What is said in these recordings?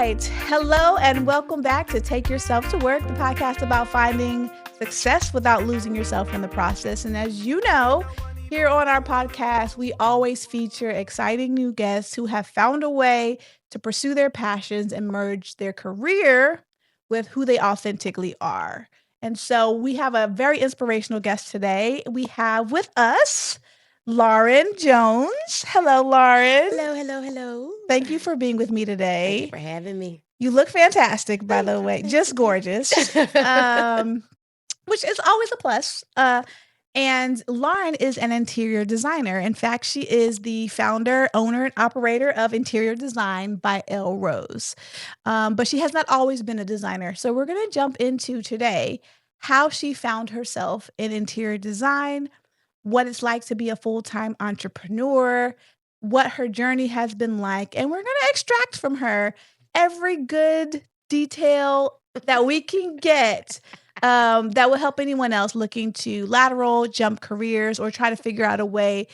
right. Hello and welcome back to Take Yourself to Work, the podcast about finding success without losing yourself in the process. And as you know, here on our podcast, we always feature exciting new guests who have found a way to pursue their passions and merge their career with who they authentically are. And so we have a very inspirational guest today. We have with us Lauren Jones. Hello, Lauren. Hello. Thank you for being with me Thank today. you for having me. You look fantastic, by the way. Thank Just you. gorgeous, which is always a plus. And Lauren is an interior designer. In fact, she is the founder, owner, and operator of Interior Design by Elle Rose. But she has not always been a designer. So we're going to jump into today how she found herself in interior design, what it's like to be a full-time entrepreneur, what her journey has been like. And we're going to extract from her every good detail that we can get that will help anyone else looking to lateral, jump careers, or try to figure out a way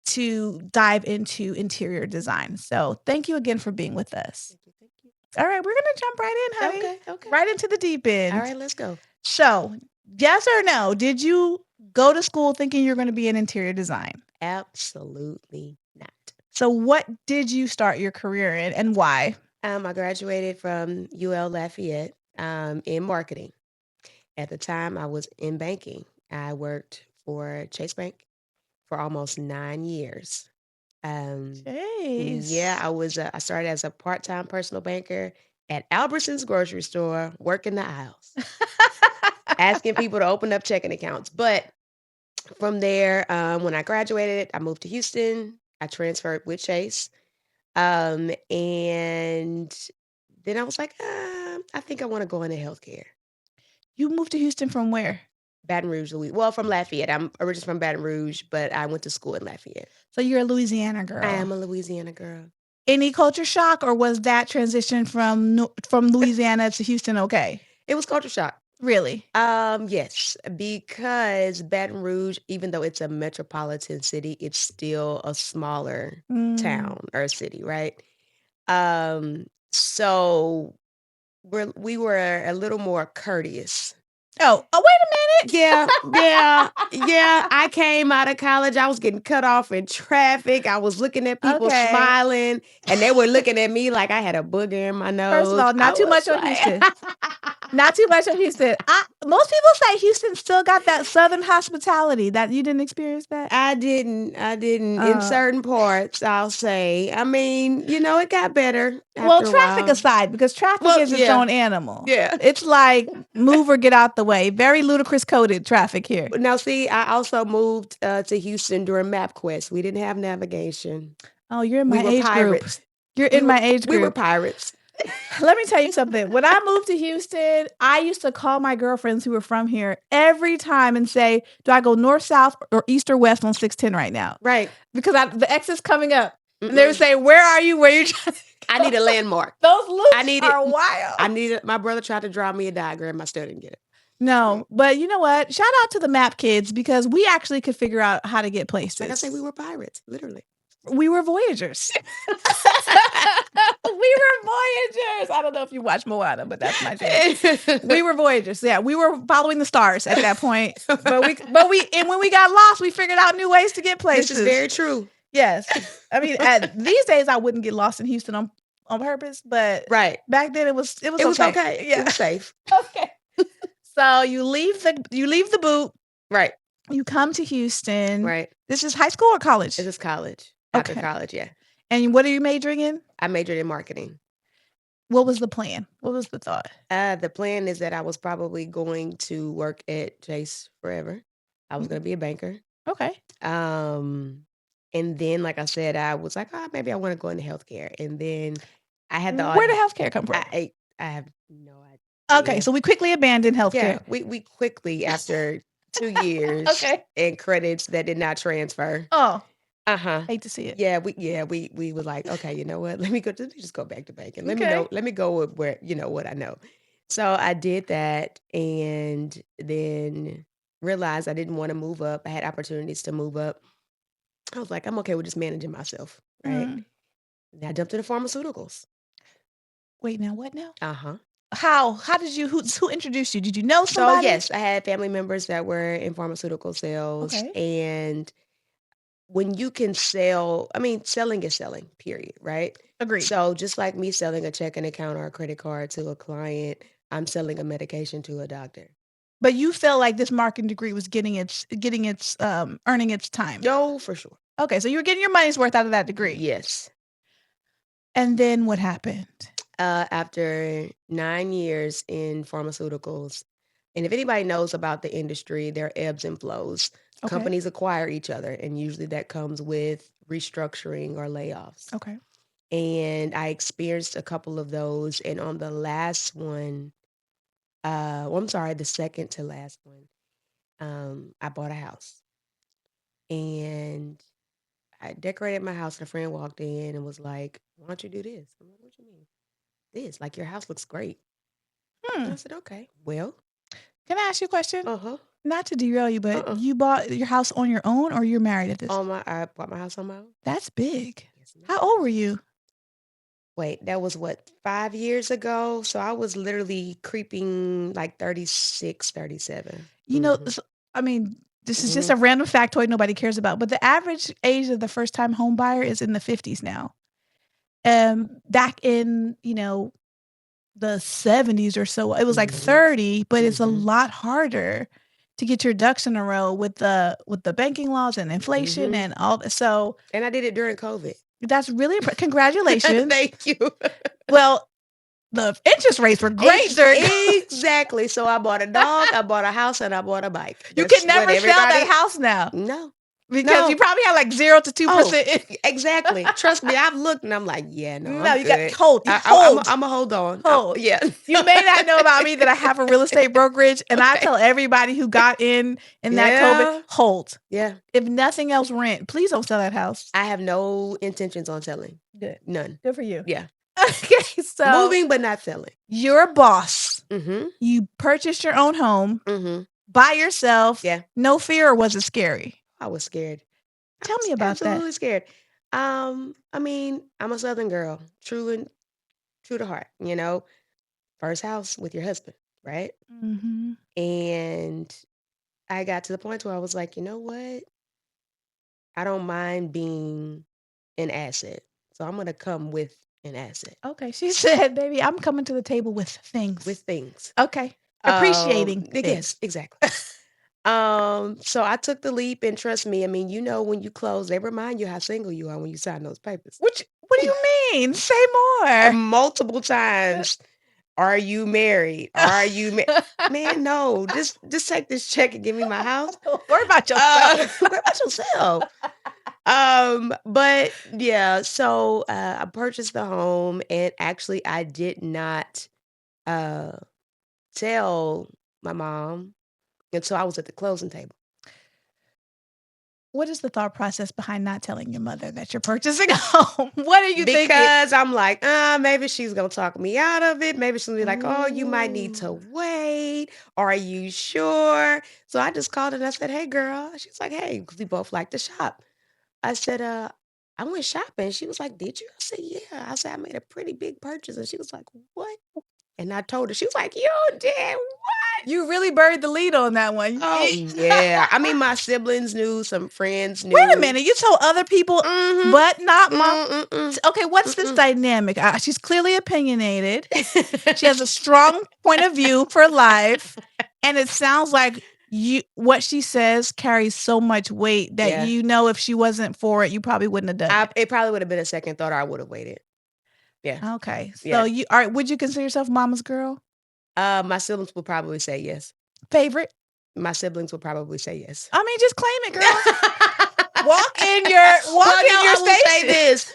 to dive into interior design. So thank you again for being with us. Thank you. All right, we're going to jump right in, honey. Okay. Right into the deep end. All right, let's go. So, yes or no, did you go to school thinking you're going to be in interior design? Absolutely not. So what did you start your career in and why? I graduated from UL Lafayette in marketing. At the time, I was in banking. I worked for Chase Bank for almost 9 years. Jeez. Yeah, I started as a part-time personal banker at Albertsons grocery store, working the aisles, asking people to open up checking accounts. But from there, when I graduated, I moved to Houston. I transferred with Chase. And then I was like, I think I want to go into healthcare. You moved to Houston from where? Baton Rouge, Louisiana. Well, from Lafayette. I'm originally from Baton Rouge, but I went to school in Lafayette. So you're a Louisiana girl. I am a Louisiana girl. Any culture shock, or was that transition from Louisiana to Houston okay? It was culture shock. Really? Yes, because Baton Rouge, even though it's a metropolitan city, it's still a smaller town or city, right? So we were a little more courteous. Oh, wait a minute. Yeah. I came out of college. I was getting cut off in traffic. I was looking at people smiling, and they were looking at me like I had a booger in my nose. First of all, not too much on Houston. Not too much on Houston. Most people say Houston still got that Southern hospitality. That you didn't experience that? I didn't. In certain parts, I'll say. I mean, it got better. Well, traffic aside, because traffic is its own animal. Yeah. It's like move or get out the way. Very ludicrous coded traffic here. Now, see, I also moved to Houston during MapQuest. We didn't have navigation. Oh, you're in my age group. You're in my age group. We were pirates. Let me tell you something. When I moved to Houston, I used to call my girlfriends who were from here every time and say, do I go north, south, or east or west on 610 right now? Right. Because the exit's coming up. And they would say, where are you? Where are you trying to go? I need a landmark. Those loops are wild. My brother tried to draw me a diagram. I still didn't get it. No, but you know what? Shout out to the map kids, because we actually could figure out how to get places. Like I say, we were pirates, literally. We were voyagers. We were voyagers. I don't know if you watch Moana, but that's my favorite. We were voyagers. Yeah, we were following the stars at that point. But when we got lost, we figured out new ways to get places. This is very true. Yes. I mean, these days I wouldn't get lost in Houston on purpose, but back then it was okay. Yeah. It was safe. Okay. So you leave the boot. Right. You come to Houston. Right. This is high school or college? This is college. After college, yeah. And what are you majoring in? I majored in marketing. What was the plan? What was the thought? The plan is that I was probably going to work at Chase forever. I was going to be a banker. Okay. And then, like I said, I was like, maybe I want to go into healthcare. And then I had the Where did healthcare come from? I have no idea. Okay, so we quickly abandoned healthcare. Yeah, we quickly, after 2 years and credits that did not transfer. Oh. Hate to see it. Yeah, we were like, okay, you know what? Let me just go back to banking. Let me go with where what I know. So I did that, and then realized I didn't want to move up. I had opportunities to move up. I was like, I'm okay with just managing myself, right? And I jumped into pharmaceuticals. Wait, now what now? Uh-huh. How did you who introduced you? Did you know So, somebody? yes, I had family members that were in pharmaceutical sales, Okay. and when you can sell, I mean, selling is selling, period, right? Agreed. So, just like me selling a checking account or a credit card to a client, I'm selling a medication to a doctor. But you felt like this marketing degree was earning its time. No, for sure. Okay, so you were getting your money's worth out of that degree. Yes. And then what happened? After 9 years in pharmaceuticals, and if anybody knows about the industry, there are ebbs and flows. Okay. Companies acquire each other, and usually that comes with restructuring or layoffs. Okay. And I experienced a couple of those, and on the last one, I'm sorry, the second to last one, I bought a house, and I decorated my house, and a friend walked in and was like, "Why don't you do this?" I'm like, "What you mean?" "This, like, your house looks great." Hmm. I said, "Okay, well." Can I ask you a question? Uh-huh. Not to derail you, but Uh-uh. you bought your house on your own or you're married at this? I bought my house on my own. That's big. Yes, How ma'am. old were you? Wait, that was what, 5 years ago? So I was literally creeping like 36, 37. You know, Mhm. I mean, this is just Mhm. a random factoid nobody cares about, but the average age of the first time home buyer is in the 50s now. Back in, the 70s or so, it was like Mhm. 30, but it's a Mhm. lot harder to get your ducks in a row with the banking laws and inflation Mhm. and all that. So And I did it during COVID. that's really congratulations. Thank you. Well, the interest rates were great during Exactly. So I bought a dog, I bought a house, and I bought a bike. You That's can what never sell that everybody. house now No. because you No. probably have like 0 to Oh, 2%. exactly. Trust me, I've looked and I'm like, "Yeah, no, No, I'm you got good. hold, hold, Imma hold on." hold. Yeah. You may not know about me that I have a real estate brokerage, and I Okay. tell everybody who got in that COVID, Yeah. hold. Yeah. If nothing else, rent. Please don't sell that house. I have no intentions on selling. Good. None. Good for you. Yeah. Okay, so Moving, but not selling. you're a boss. Mhm. You purchased your own home Mhm. by yourself. Yeah. No fear, or was it scary? I was scared. I Tell me was about that. absolutely scared. I mean, I'm a Southern girl, true to heart, you know? First house with your husband, right? Mhm. And I got to the point where I was like, "You know what? I don't mind being an asset. So I'm gonna come with an asset, Okay, she said, "Baby, I'm coming to the table with with things." things." Okay. Appreciating Yes, things. exactly. So I took the leap, and trust me, I mean, when you close, they remind you how single you are when you sign those papers. What do you mean? Say more. Multiple times. Are you married? Are you man, no. Just take this check and give me my house. Worry about yourself. What about yourself? But yeah, so I purchased the home, and actually I did not uh tell my mom until I was at the closing table. What is the thought process behind not telling your mother that you're purchasing a home? What are you thinking? Because I'm like, maybe she's gonna talk me out of it. Maybe she'll be like, "Oh, you might need to Ooh. wait. Are you sure?" So I just called her and I said, "Hey, girl." She's like, "Hey," because we both like to shop. I said, I went shopping. She was like, "Did you?" I said, "Yeah." I said, "I made a pretty big purchase." And she was like, "What?" And I told her. She was like, "You did what?" You really buried the lead on that one. Oh, yeah. I mean, my siblings knew, some friends Wait a knew. minute, you told other people, Mhm. but not mom. Mm-mm. Okay, what's this Mm-mm. dynamic? She's clearly opinionated. She has a strong point of view for life, and it sounds like what she says carries so much weight that Yeah. if she wasn't for it, you probably wouldn't have done it. It probably would have been a second thought, or I would have waited. Yeah. Okay, so Yeah. would you consider yourself mama's girl? My siblings would probably say yes. Favorite? My siblings would probably say yes. I mean, just claim it, girl. Walk Well, no, in your I will say station. this.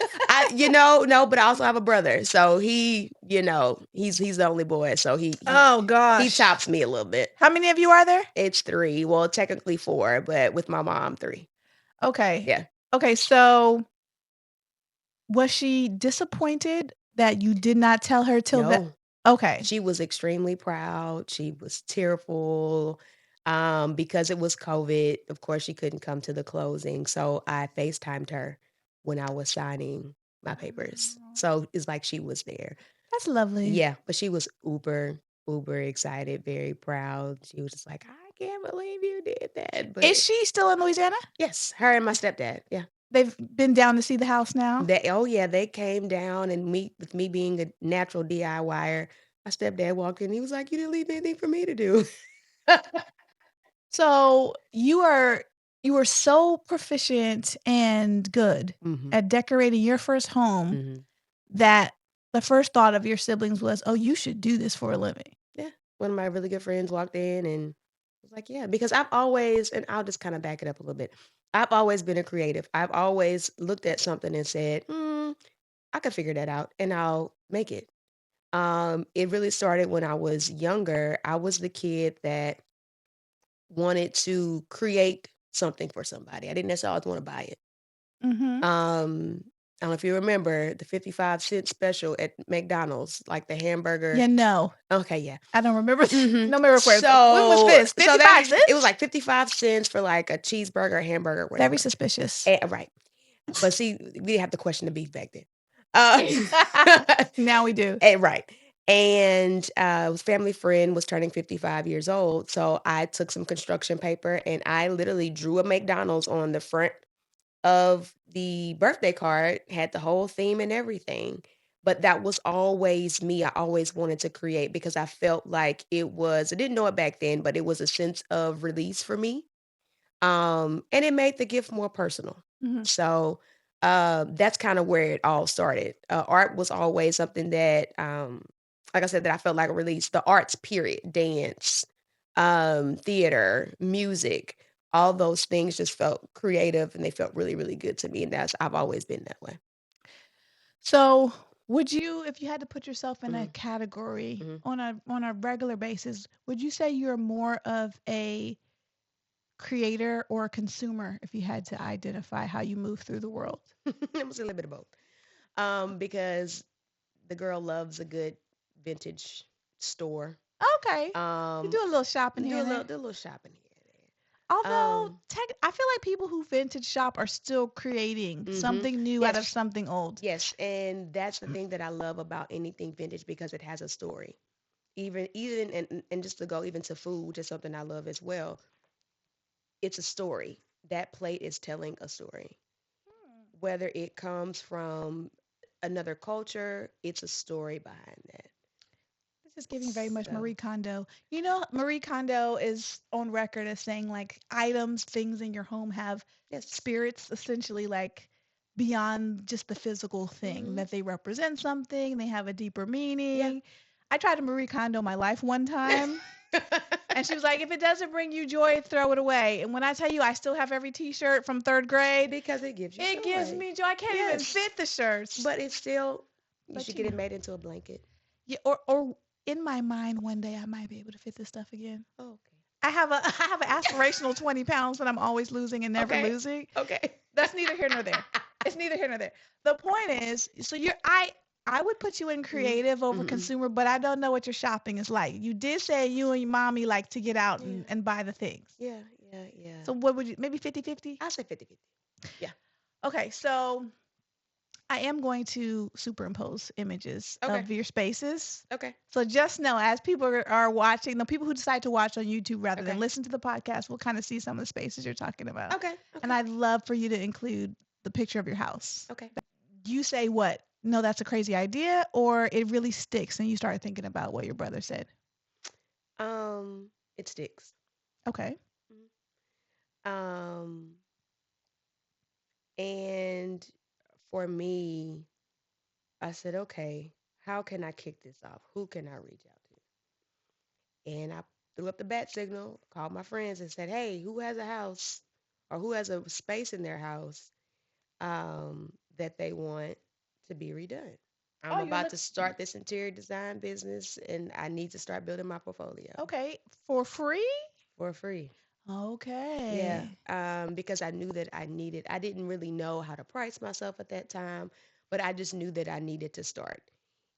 No, but I also have a brother. So he's the only boy. So Oh he gosh. tops me a little bit. How many of you are there? It's 3. Well, technically 4, but with my mom, 3. Okay. Yeah. Okay, so was she disappointed that you did not tell her till that? No. Okay. She was extremely proud. She was tearful. Because it was COVID, of course, she couldn't come to the closing. So I FaceTimed her when I was signing my papers. Oh, So it's like she was there. That's lovely. Yeah, but she was uber excited, very proud. She was just like, "I can't believe you did that." Is But she still in Louisiana? yes, her and my stepdad. Yeah. They've been down to see the house now? They oh yeah, they came down and me with me being a natural DIYer, my stepdad walked in, he was like, "You didn't leave anything for me to do." So, you are so proficient and good Mhm, at decorating your first home mhm. that the first thought of your siblings was, "Oh, you should do this for a living." Yeah, one of my really good friends walked in and was like, "Yeah," because I've always and I'll just kinda back it up a little bit. I've always been a creative. I've always looked at something and said, I could figure that out and I'll make it." It really started when I was younger. I was the kid that wanted to create something for somebody. I didn't necessarily always wanna buy it. Mhm. I don't know if you remember the 55-cent special at McDonald's, like the hamburger. Yeah, no. Okay, yeah. I don't remember Mhm. no memory for it. When was So this? so 55 there it was cents? like 55 cents for like a cheeseburger, hamburger, Very whatever. suspicious. Right. But see, we didn't have to question the beef back then. Uh, Now we do. right. And was family friend was turning 55 years old. So I took some construction paper and I literally drew a McDonald's on the front of the birthday card, had the whole theme and everything. But that was always me. I always wanted to create because I felt like I didn't know it back then, but it was a sense of release for me. And it made the gift more personal. Mhm. So that's kind of where it all started. Art was always something that, like I said, that I felt like a release. The arts, period, dance, theater, music, all those things just felt creative and they felt really, really good to me. And I've always been that way. So, would you if you had to put yourself in a Mhm, category mhm. on a regular basis, would you say you're more of a creator or a consumer if you had to identify how you move through the world? It was a little bit of both. Because the girl loves a good vintage store. Okay. You Um, do a little shopping here and there. do a little shopping here and there. Although, I feel like people who vintage shop are still creating Mhm. something new out of Yes, something old. yes, and that's the thing that I love about anything vintage because it has a story. Even and just to go even to food, which is something I love as well. It's a story. That plate is telling a story. Hmm. Whether it comes from another culture, it's a story behind that. This is giving very much So, Marie Kondo. You know, Marie Kondo is on record as saying like items, things in your home have yes. spirits essentially like beyond just the physical thing, Mhm. that they represent something, they have a deeper Yeah. meaning. I tried to Marie Kondo my life one time. And she was like, if it doesn't bring you joy, throw it away. And when I tell you I still have every t shirt from third grade, Because it gives you it gives joy. me joy. I can't even Yes. fit the shirts. But it's still you But should you get it know, made into a blanket. yeah, or in my mind one day I might be able to fit this stuff again. Oh, I have an aspirational 20 pounds that I'm always losing and never okay. losing. Okay. That's neither here nor there. It's neither here nor there. The point is, so I would put you in Mhm. creative over Mhm. consumer, but I don't know what your shopping is like. You did say you and your mommy like to get out Yeah. and buy the things. Yeah, yeah, yeah. So what would you maybe 50-50? I'll say 50-50. Yeah. Okay, so I am going to superimpose images Okay. of your spaces. Okay. So just know, as people are watching, the people who decide to watch on YouTube rather than Okay. listen to the podcast will kind of see some of the spaces you're talking about. Okay. And Okay. I'd love for you to include the picture of your house. Okay. You say what? No, that's a crazy idea, or it really sticks and you start thinking about what your brother said. It sticks. Okay. Mhm. Um, and for me, I said, okay, how can I kick this off? Who can I reach out to? And I threw up the bat signal, called my friends and said, hey, who has a house or who has a space in their house that they want to be redone? I'm Oh, you're about look to start this interior design business and I need to start building my portfolio okay for free. for free. Yeah, Okay. because I knew that I didn't really know how to price myself at that time, but I just knew that I needed to start.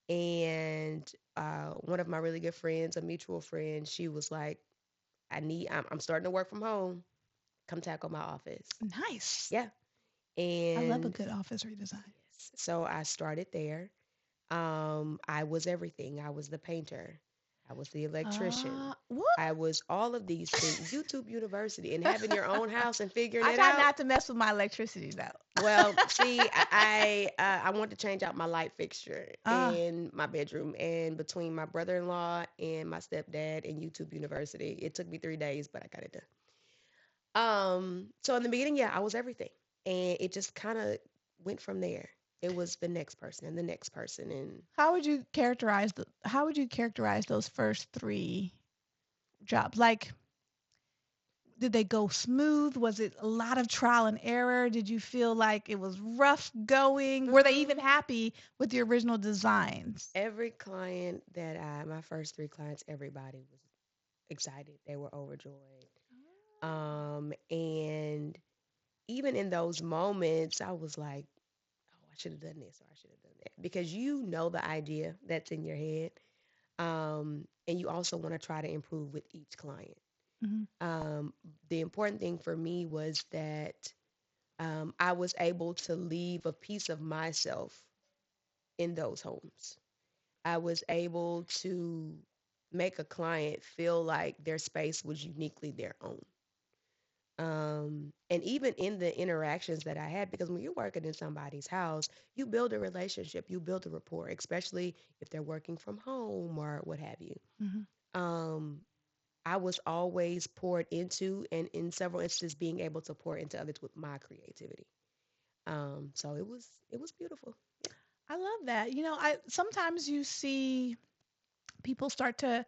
And one of my really good friends, a mutual friend, she was like, I'm starting to work from home. Come tackle my office. Nice. Yeah. I love a And good office redesign. yes, so I started there. I was everything. I was the painter. I was the electrician. What? I was all of these things. YouTube University and having your own house and figuring I it try out. not to mess with my electricity though. Well, see, I want to change out my light fixture Ah, in my bedroom, and between my brother-in-law and my stepdad and YouTube University, it took me 3 days, but I got it done. So in the beginning, yeah, I was everything, and it just kind of went from there. It was the next person and the next person, and how would you characterize those first three jobs? Like, did they go smooth? Was it a lot of trial and error? Did you feel like it was rough going? Were they even mm, happy with the original designs? every client that my first three clients, everybody was excited. They were overjoyed. And even in those moments, I was like, oh, I should have done this or I should have done that. Because you know the idea that's in your head. And you also want to try to improve with each client. Mm-hmm. Um, the important thing for me was that I was able to leave a piece of myself in those homes. I was able to make a client feel like their space was uniquely their own. And even in the interactions that I had, because when you're working in somebody's house, you build a relationship, you build a rapport, especially if they're working from home or what have you. Mm-hmm. Um, I was always poured into, and in several instances, being able to pour into others with my creativity. So it was beautiful. Yeah. I love that. I sometimes you see people start to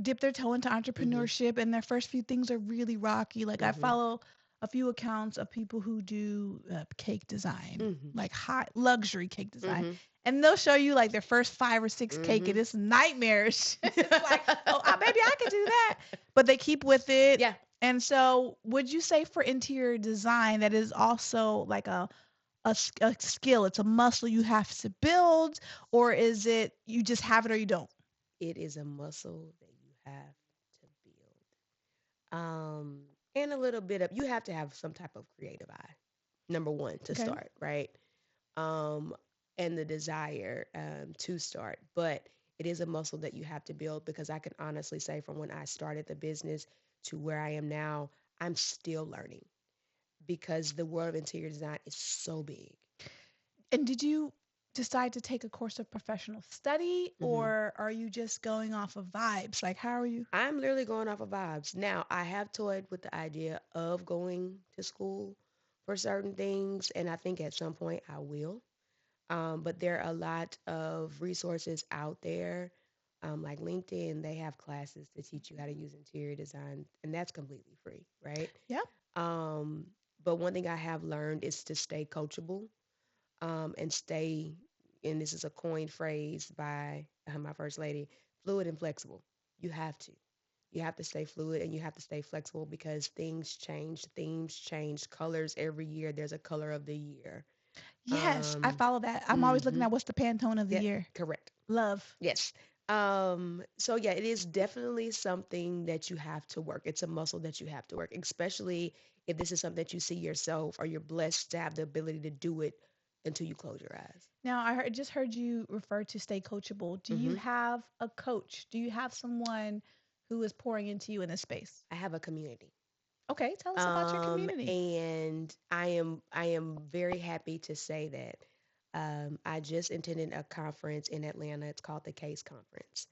dip their toe into Mhm. entrepreneurship and their first few things are really rocky. Like I Mhm. follow a few accounts of people who do cake design, Mhm. like high luxury cake design. Mhm. And they'll show you like their first 5 or 6 cake and Mhm. it's nightmarish. It's like, oh, maybe I could do that. But they keep with it. Yeah, And so would you say for interior design that is also like a skill, it's a muscle you have to build, or is it you just have it or you don't? it is a muscle that you have to build. And a little bit of you have to have some type of creative eye. Number one to Okay. start, right? Um, and the desire to start, but it is a muscle that you have to build because I can honestly say from when I started the business to where I am now, I'm still learning because the world of interior design is so big. And did you decide to take a course of professional study Hmm. or are you just going off of vibes? Like, how are you? I'm literally going off of vibes. Now, I have toyed with the idea of going to school for certain things, and I think at some point I will. But there are a lot of resources out there, like LinkedIn. They have classes to teach you how to use interior design, and that's completely free, right? Yeah. Um, but one thing I have learned is to stay coachable and stay, and this is a coined phrase by my first lady, fluid and flexible. You have to. You have to stay fluid and you have to stay flexible because things change, themes change, colors every year. There's a color of the year. Yes, I Um, follow that. I'm always looking hmm at what's the Pantone of the Yeah, year. correct. Love. Yes. So yeah, it is definitely something that you have to work. It's a muscle that you have to work, especially if this is something that you see yourself or you're blessed to have the ability to do it until you close your eyes. Now, just heard you refer to stay coachable. Do you Hmm. have a coach? Do you have someone who is pouring into you in this space? I have a community. Okay, tell us about your community. And I am very happy to say that I just attended a conference in Atlanta. It's called the Case Conference.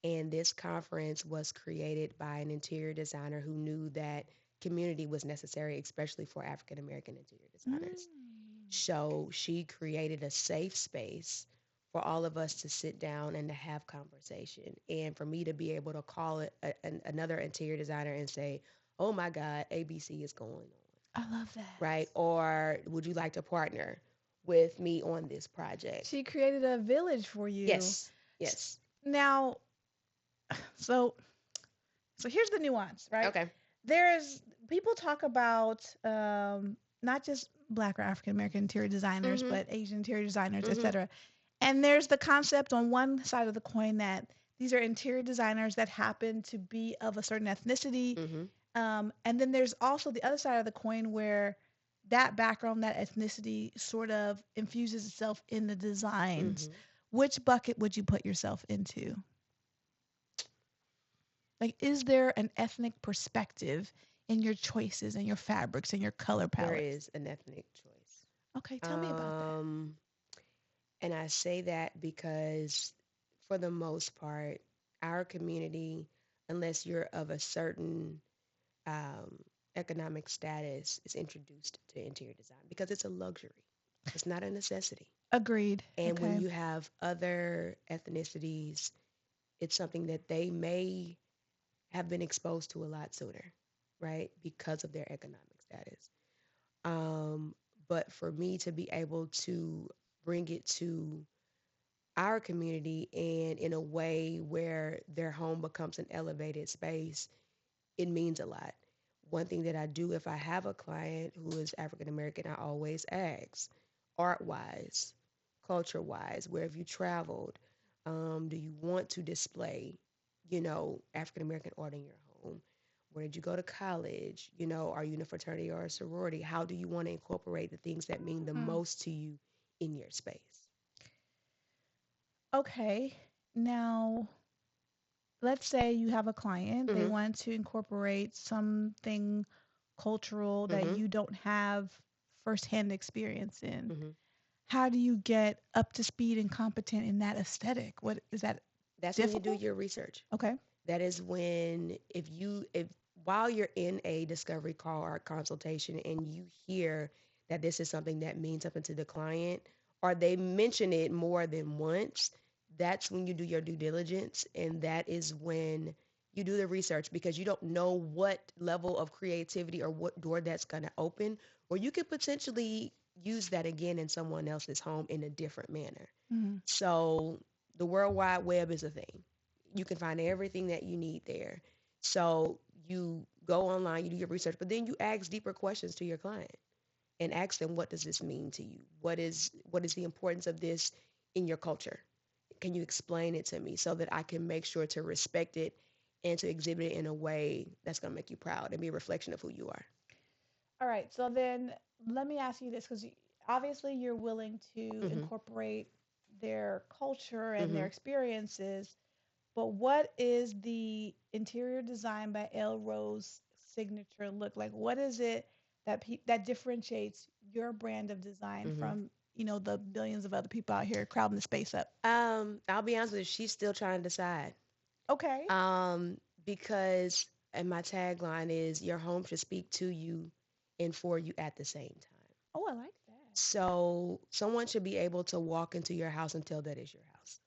And this conference was created by an interior designer who knew that community was necessary, especially for African American interior designers. Mm. So she created a safe space for all of us to sit down and to have conversation. And for me to be able to call it another interior designer and say, oh my God, ABC is going on, I love that. right? Or would you like to partner with me on this project? She created a village for you. Yes, S- yes. Now, so here's the nuance, right? Okay. There's people talk about not just Black or African American interior designers, Mm-hmm. but Asian interior designers, Mm-hmm. etc. And there's the concept on one side of the coin that these are interior designers that happen to be of a certain ethnicity. Mm-hmm. And then there's also the other side of the coin where that background, that ethnicity sort of infuses itself in the designs. Mm-hmm. which bucket would you put yourself into? Like, is there an ethnic perspective in your choices and your fabrics and your color There palettes? is an ethnic choice. Okay, tell me about that. Um, and I say that because for the most part, our community, unless you're of a certain um, economic status, is introduced to interior design because it's a luxury. It's not a necessity. Agreed. And when Okay. you have other ethnicities, it's something that they may have been exposed to a lot sooner, right? Because of their economic status. Um, but for me to be able to bring it to our community and in a way where their home becomes an elevated space, it means a lot. One thing that I do if I have a client who is African American, I always ask, art wise, culture wise, where have you traveled? Do you want to display, African American art in your home? Where did you go to college? Are you in a fraternity or a sorority? How do you want to incorporate the things that mean the Hmm. most to you in your space? Okay. Now, let's say you have a client, they Mhm. want to incorporate something cultural that Mhm. you don't have firsthand experience in. Mhm. How do you get up to speed and competent in that aesthetic? What is that That's when you do difficult? your research. Okay. That is when if while you're in a discovery call or consultation and you hear that this is something that means something to the client or they mention it more than once, that's when you do your due diligence and that is when you do the research because you don't know what level of creativity or what door that's going to open or you could potentially use that again in someone else's home in a different manner. Mhm. So the World Wide Web is a thing. You can find everything that you need there. So you go online, you do your research, but then you ask deeper questions to your client and ask them, what does this mean to you? What is the importance of this in your culture? Can you explain it to me so that I can make sure to respect it and to exhibit it in a way that's going to make you proud and be a reflection of who you are? All right. So then let me ask you this because obviously you're willing to Mhm. incorporate their culture and their Mhm. experiences, but what is the interior design by Elle Rose signature look like? What is it that that differentiates your brand of design Mhm. from, the billions of other people out here crowding the space up? I'll be honest with you, she's still trying to decide. Okay. Because and my tagline is your home should speak to you and for you at the same time. Oh, I like that. So someone should be able to walk into your house and tell that is your house.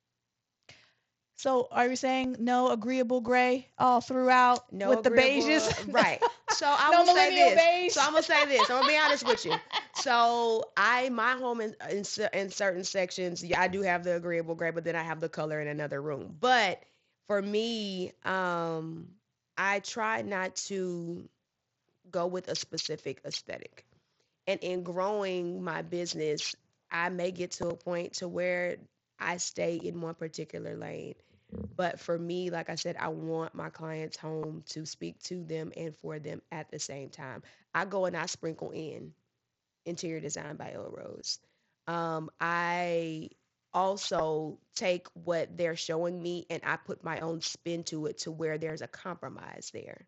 So are you saying no agreeable gray all throughout No with the beiges? agreeable, right. So I No will say millennial this. So beige. I'm gonna say this. I'm gonna be honest with you. So my home in certain sections, yeah, I do have the agreeable gray, but then I have the color in another room. But for me, I try not to go with a specific aesthetic. And in growing my business, I may get to a point to where I stay in one particular lane. But for me, like I said, I want my clients home to speak to them and for them at the same time. I go and I sprinkle in interior design by Elle Rose. I also take what they're showing me and I put my own spin to it to where there's a compromise there.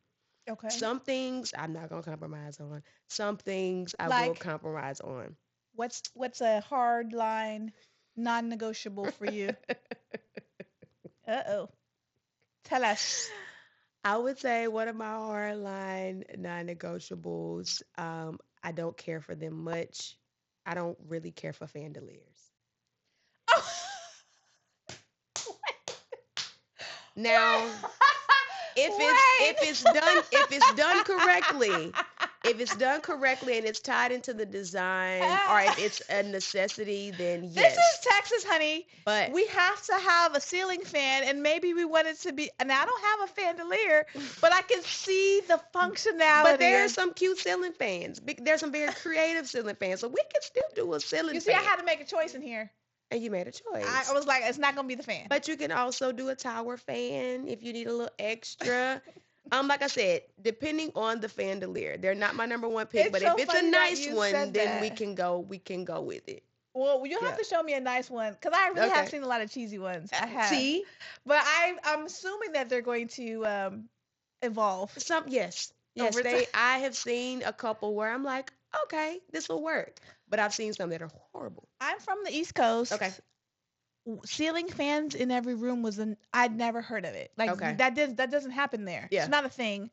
Okay. Some things I'm not going to compromise on. Some things I will Like compromise on. what's a hard line non-negotiable for you? Uh-oh. Tell us. I would say one of my hardline non-negotiables, I don't care for them much. I don't really care for chandeliers. Now, if it's Wait. if it's done if it's done correctly, if it's done correctly and it's tied into the design or if it's a necessity, then This is yes. Texas, honey. But We have to have a ceiling fan, and maybe we want it to be. And I don't have a chandelier, but I can see the But functionality there are of. some cute ceiling fans. There's some very creative ceiling fans, so we can still do a You ceiling see, I fan. had to make a choice in here. And you made a I choice. was like, it's not gonna be the fan. But you can also do a tower fan if you need a little extra. Like I said, depending on the chandelier, they're not my number one pick. It's But if so it's a funny that nice you one, said then we that. can go. We can go with it. Well, you'll have Yeah. to show me a nice one because I really have Okay. seen a lot of cheesy ones. I have, See, but I'm assuming that they're going to evolve yes, yes. over time. I have seen a couple where I'm like, okay, this will work, but I've seen some that are horrible. I'm from the East Okay. Coast. Ceiling fans in every room was an I'd never heard of it. Like Okay. that doesn't happen there. It's Yeah. not a thing.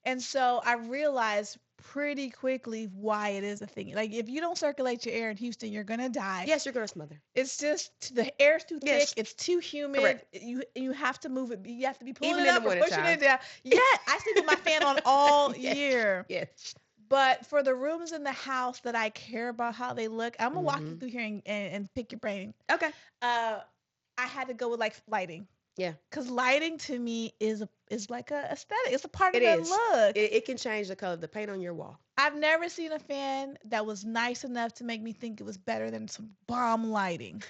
And so I realized pretty quickly why it is a thing. Like if you don't circulate your air in Houston, you're gonna die. Yes, you're gonna smother. It's just the air's too thick. Yes. It's too humid. Correct. You have to move it. You have to be pulling Even it in the up or pushing wintertime. it down. Yeah, I sleep with my fan on all Yes. year. Yes. But for the rooms in the house that I care about how they look, I'm gonna walk you Mm-hmm. through here and pick your brain. Okay. Uh, I had to go with like lighting. Yeah. Cause lighting to me is like a aesthetic. It's a part It of the is. look. It can change the color of the paint on your wall. I've never seen a fan that was nice enough to make me think it was better than some bomb lighting.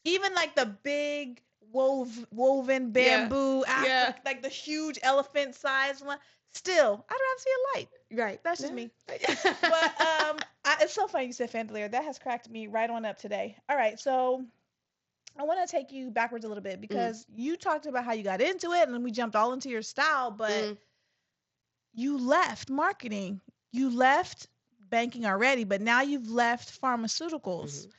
Even like the big woven Yeah. bamboo, Yeah. like the huge elephant size one. Still, I'd rather see a light. Right. That's just me. Yeah. But it's so funny you said chandelier. That has cracked me right on up today. All right, so I want to take you backwards a little bit Mm, because you talked about how you got into it and then we jumped all into your style, but mm, you left marketing. You left banking already, but now you've left pharmaceuticals. mhm.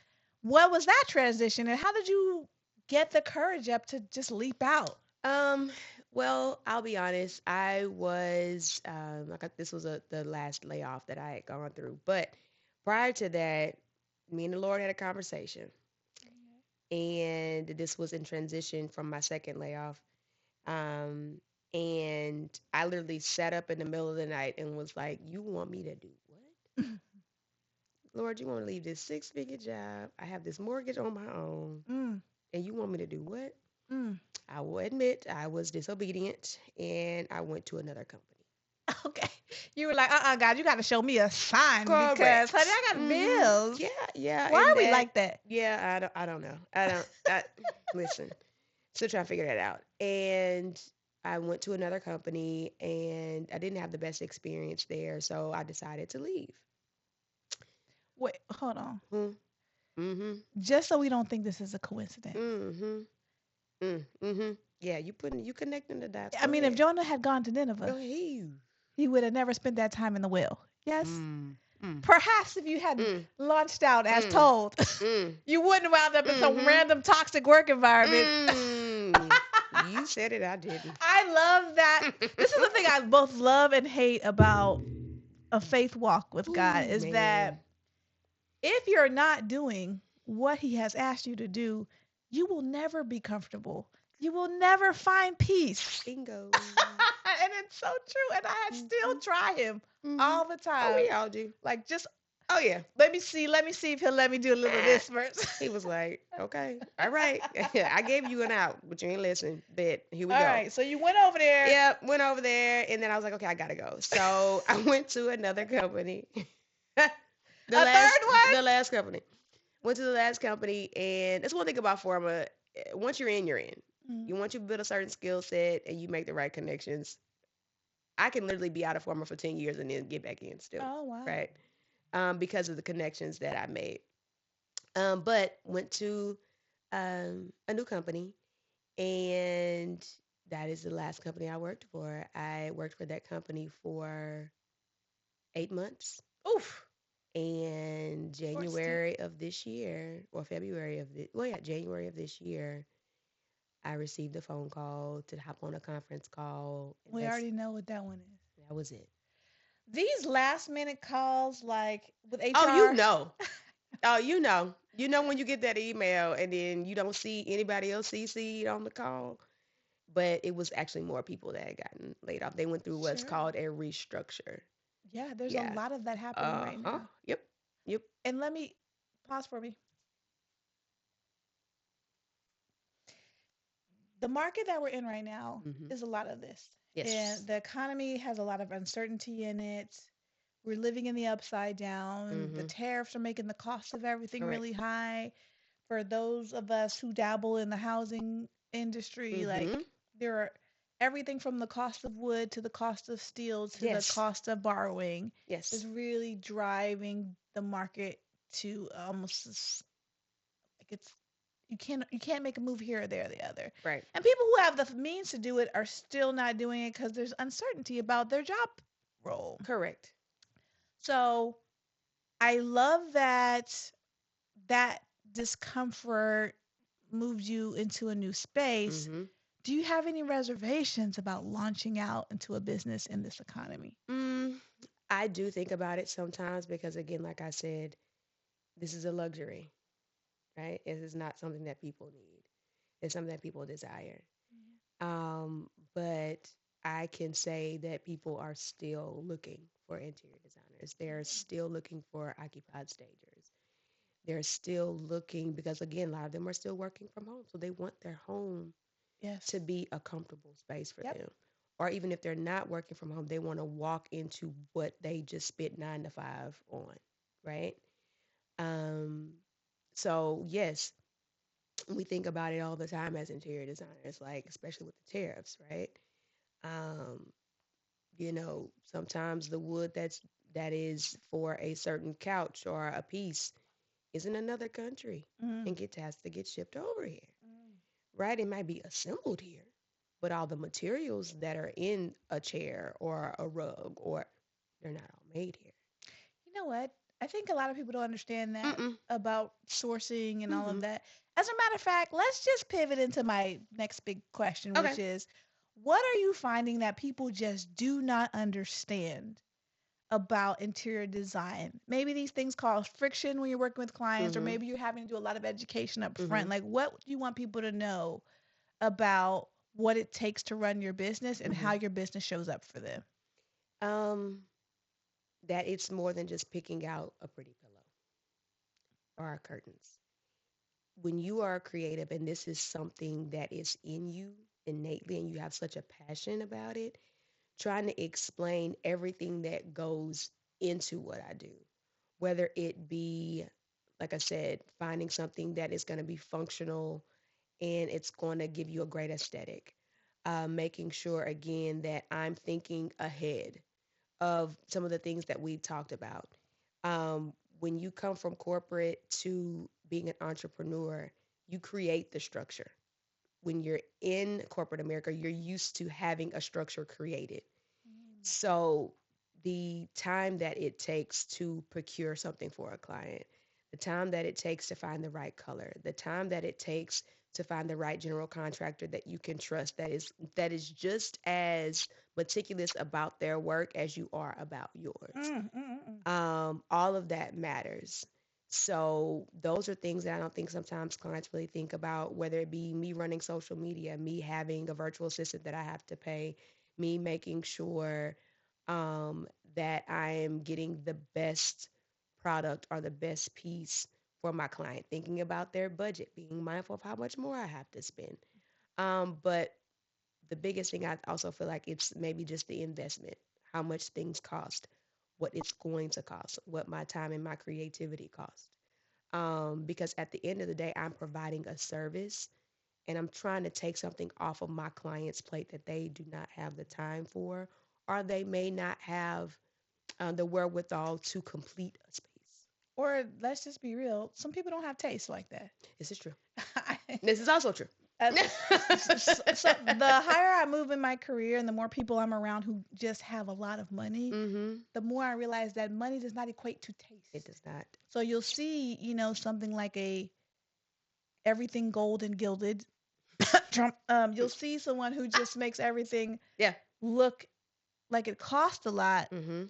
What was that transition and how did you get the courage up to just leap out? Um, well, I'll be honest. I was this was the last layoff that I had gone through. But prior to that, me and the Lord had a conversation, and this was in transition from my second layoff. Um, and I literally sat up in the middle of the night and was like, "You want me to do what? Lord, you want to leave this six-figure job? I have this mortgage on my own, Mm, and you want me to do what?" mm. I will admit I was disobedient and I went to another company. Okay. You were like, God, you got to show me a sign because, honey, Correct. I got Hmm. bills. Yeah, yeah, Why and are we that, like that? yeah, I don't know. Listen, still trying to figure that out. And I went to another company and I didn't have the best experience there, so I decided to leave. Wait, hold on. Mm, mm-hmm. Just so we don't think this is a coincidence. Mm-hmm. Mm-hmm. Yeah, you connecting the dots. I Go mean, if ahead. Jonah had gone to Go Nineveh, ahead. he would have never spent that time in the well. Yes? Mm, mm, Perhaps if you had mm, launched out as mm, told, mm. you wouldn't wound up in some Mm-hmm. random toxic work environment. Mm. You said it, I didn't. I love that. This is the thing I both love and hate about a faith walk with God Ooh, is man. that if you're not doing what he has asked you to do, you will never be comfortable. You will never find peace. Bingo. And it's so true. And I still Mm-hmm. try him Mm-hmm. all the Oh, time. we all do. Like, just Oh, yeah. let me see if he'll let me do a little of Ah. this first. He was like, okay, all right. I gave you an out, but you ain't listen. Bet, here we All go. right. So you went over there. Yep, went over there, and then I was like, okay, I gotta go. So I went to another company. A third The one? last company. Went to the last company, and that's one thing about pharma. Once you're in, you're in. Mm. You once you build a certain skill set and you make the right connections. I can literally be out of pharma for 10 years and then get back in still, Oh, wow. right? Because of the connections that I made. But went to a new company, and that is the last company I worked for. I worked for that company for 8 months. Oof. And Short stint. January of this year, or February of the, well, yeah, January of this year, I received a phone call to hop on a conference call, and We already know what that one is. that was it. These last minute calls, like with Oh, you HR, know. Oh, you know when you get that email and then you don't see anybody else CC'd on the call, but it was actually more people that had gotten laid off. They went through what's sure. called a restructure. Yeah, there's a Yeah. lot of that happening right Huh. now. Yep. Yep. And let me pause for me. The market that we're in right now Hmm. is a lot of this. Yes. And the economy has a lot of uncertainty in it. We're living in the upside down. The Hmm. tariffs are making the cost of everything Correct. really high. For those of us who dabble in the housing industry, Hmm. like there are everything from the cost of wood to the cost of steel to the Yes. cost of borrowing is Yes. really driving the market to almost it's you can't make a move here or there or the other. Right. And people who have the means to do it are still not doing it because there's uncertainty about their job role. Correct. So I love that discomfort moved you into a new space. Mm-hmm. Do you have any reservations about launching out into a business in this economy? Mm, I do think about it sometimes because, again, like I said, this is a luxury, right? It is not something that people need. It's something that people desire. But I can say that people are still looking for interior designers. They're still looking for occupied stagers. They're still looking because, again, a lot of them are still working from home. So they want their home to Yes. be a comfortable space for Yep. them. Or even if they're not working from home, they want to walk into what they just spent 9 to 5 on, right? Um, so yes, we think about it all the time as interior designers, like especially with the tariffs, right? Um, sometimes the wood that is for a certain couch or a piece is in another country Mm. and has to get shipped over here, Mm. right? It might be assembled here, but all the materials that are in a chair or a rug or they're not all made here. You know what? I think a lot of people don't understand that Mm-mm. about sourcing and all of Mm-hmm. that. As a matter of fact, let's just pivot into my next big question, which Okay. is what are you finding that people just do not understand about interior design? Maybe these things cause friction when you're working with clients, or Mm-hmm. maybe you're having to do a lot of education up Mm-hmm. front. Like, what do you want people to know about what it takes to run your business and Mm-hmm. how your business shows up for them? Um, that it's more than just picking out a pretty pillow or curtains. When you are creative and this is something that is in you innately and you have such a passion about it, trying to explain everything that goes into what I do, whether it be, like I said, finding something that is going to be functional and it's going to give you a great aesthetic. Making sure, again, that I'm thinking ahead of some of the things that we've talked about. When you come from corporate to being an entrepreneur, you create the structure. When you're in corporate America, you're used to having a structure created. Mm. So the time that it takes to procure something for a client, the time that it takes to find the right color, the time that it takes to find the right general contractor that you can trust that is just as meticulous about their work as you are about yours. Mm, mm, mm. All of that matters. So those are things that I don't think sometimes clients really think about, whether it be me running social media, me having a virtual assistant that I have to pay, me making sure that I am getting the best product or the best piece for my client, thinking about their budget, being mindful of how much more I have to spend. But the biggest thing I also feel like it's maybe just the investment, how much things cost, what it's going to cost, what my time and my creativity cost. Because at the end of the day, I'm providing a service and I'm trying to take something off of my client's plate that they do not have the time for, or they may not have the wherewithal to complete a space. Or let's just be real, some people don't have taste like that. This is true. This is also true. So the higher I move in my career and the more people I'm around who just have a lot of money, Mm-hmm. the more I realize that money does not equate to It taste. does not. So you'll see, something like a everything gold and gilded Trump. You'll see someone who just makes everything Yeah. look like it costs a lot, Mm-hmm.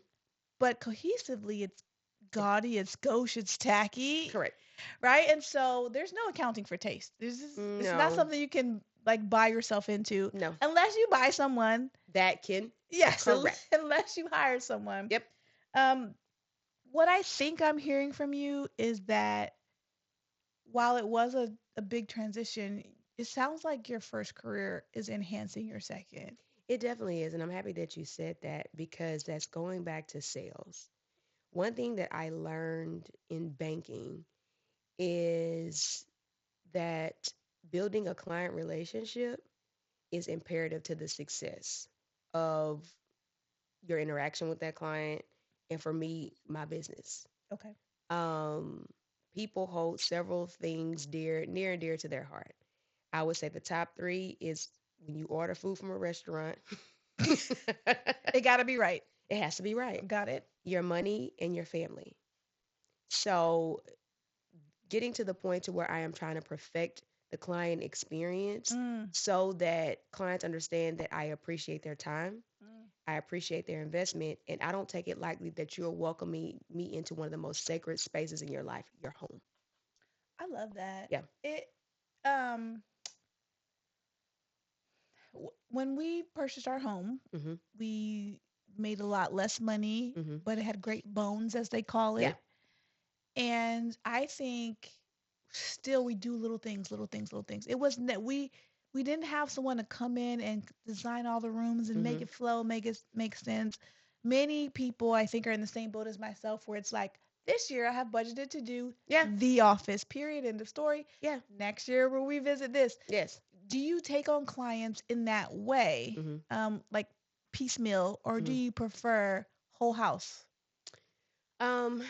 but cohesively it's gaudy, it's gauche, it's tacky, Correct. right? And so there's no accounting for taste. It's not No. something you can like buy yourself into No. unless you buy someone. That can. Yes, Correct. unless you hire someone. Yep. Um, what I think I'm hearing from you is that while it was a big transition, it sounds like your first career is enhancing your second. It definitely is. And I'm happy that you said that because that's going back to sales. One thing that I learned in banking is that building a client relationship is imperative to the success of your interaction with that client and for me, my business. Okay. Um, people hold several things near and dear to their heart. I would say the top three is when you order food from a restaurant, It got to be right. it has to be right. Got it. Your money and your family. So getting to the point to where I am trying to perfect the client experience Mm, so that clients understand that I appreciate their time, mm. I appreciate their investment, and I don't take it lightly that you're welcoming me into one of the most sacred spaces in your life, your home. I love that. Yeah. It um when we purchased our home, Mhm. we made a lot less money, Mhm. but it had great bones, as they call Yeah. it. And I think still we do little things, little things, little things. It wasn't that we didn't have someone to come in and design all the rooms and make Mhm. it flow, make it make sense. Many people I think are in the same boat as myself where it's like this year I have budgeted to do Yeah. the office, period, end of story. Yeah. Next year we'll revisit this. Yes. Do you take on clients in that way, Mhm. like piecemeal, or do Mhm. you prefer whole house? Um,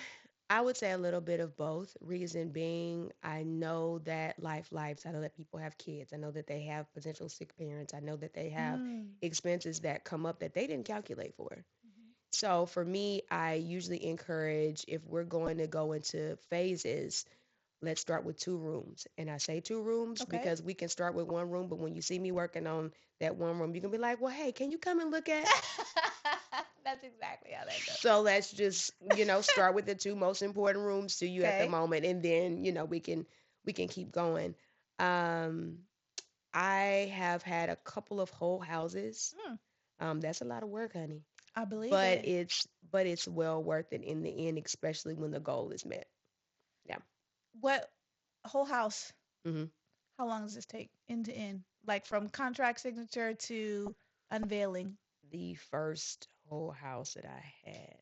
I would say a little bit of both. Reason being, I know that lives. I know that people have kids. I know that they have potential sick parents. I know that they have Mm. expenses that come up that they didn't calculate for. Mhm. So for me, I usually encourage if we're going to go into phases, let's start with 2 rooms. And I say 2 rooms Okay. because we can start with 1 room, but when you see me working on that 1 room, you can be like, well, hey, can you come and look at? That's exactly how that goes. So let's just, start with the 2 most important rooms to you at the Okay. moment, and then, we can keep going. Um, I have had a couple of whole houses. Mm, That's a lot of work, honey. I believe But it. it's well worth it in the end, especially when the goal is met. Yeah. What whole house? hmm How long does this take end to end? Like from contract signature to unveiling? The first whole house that I had,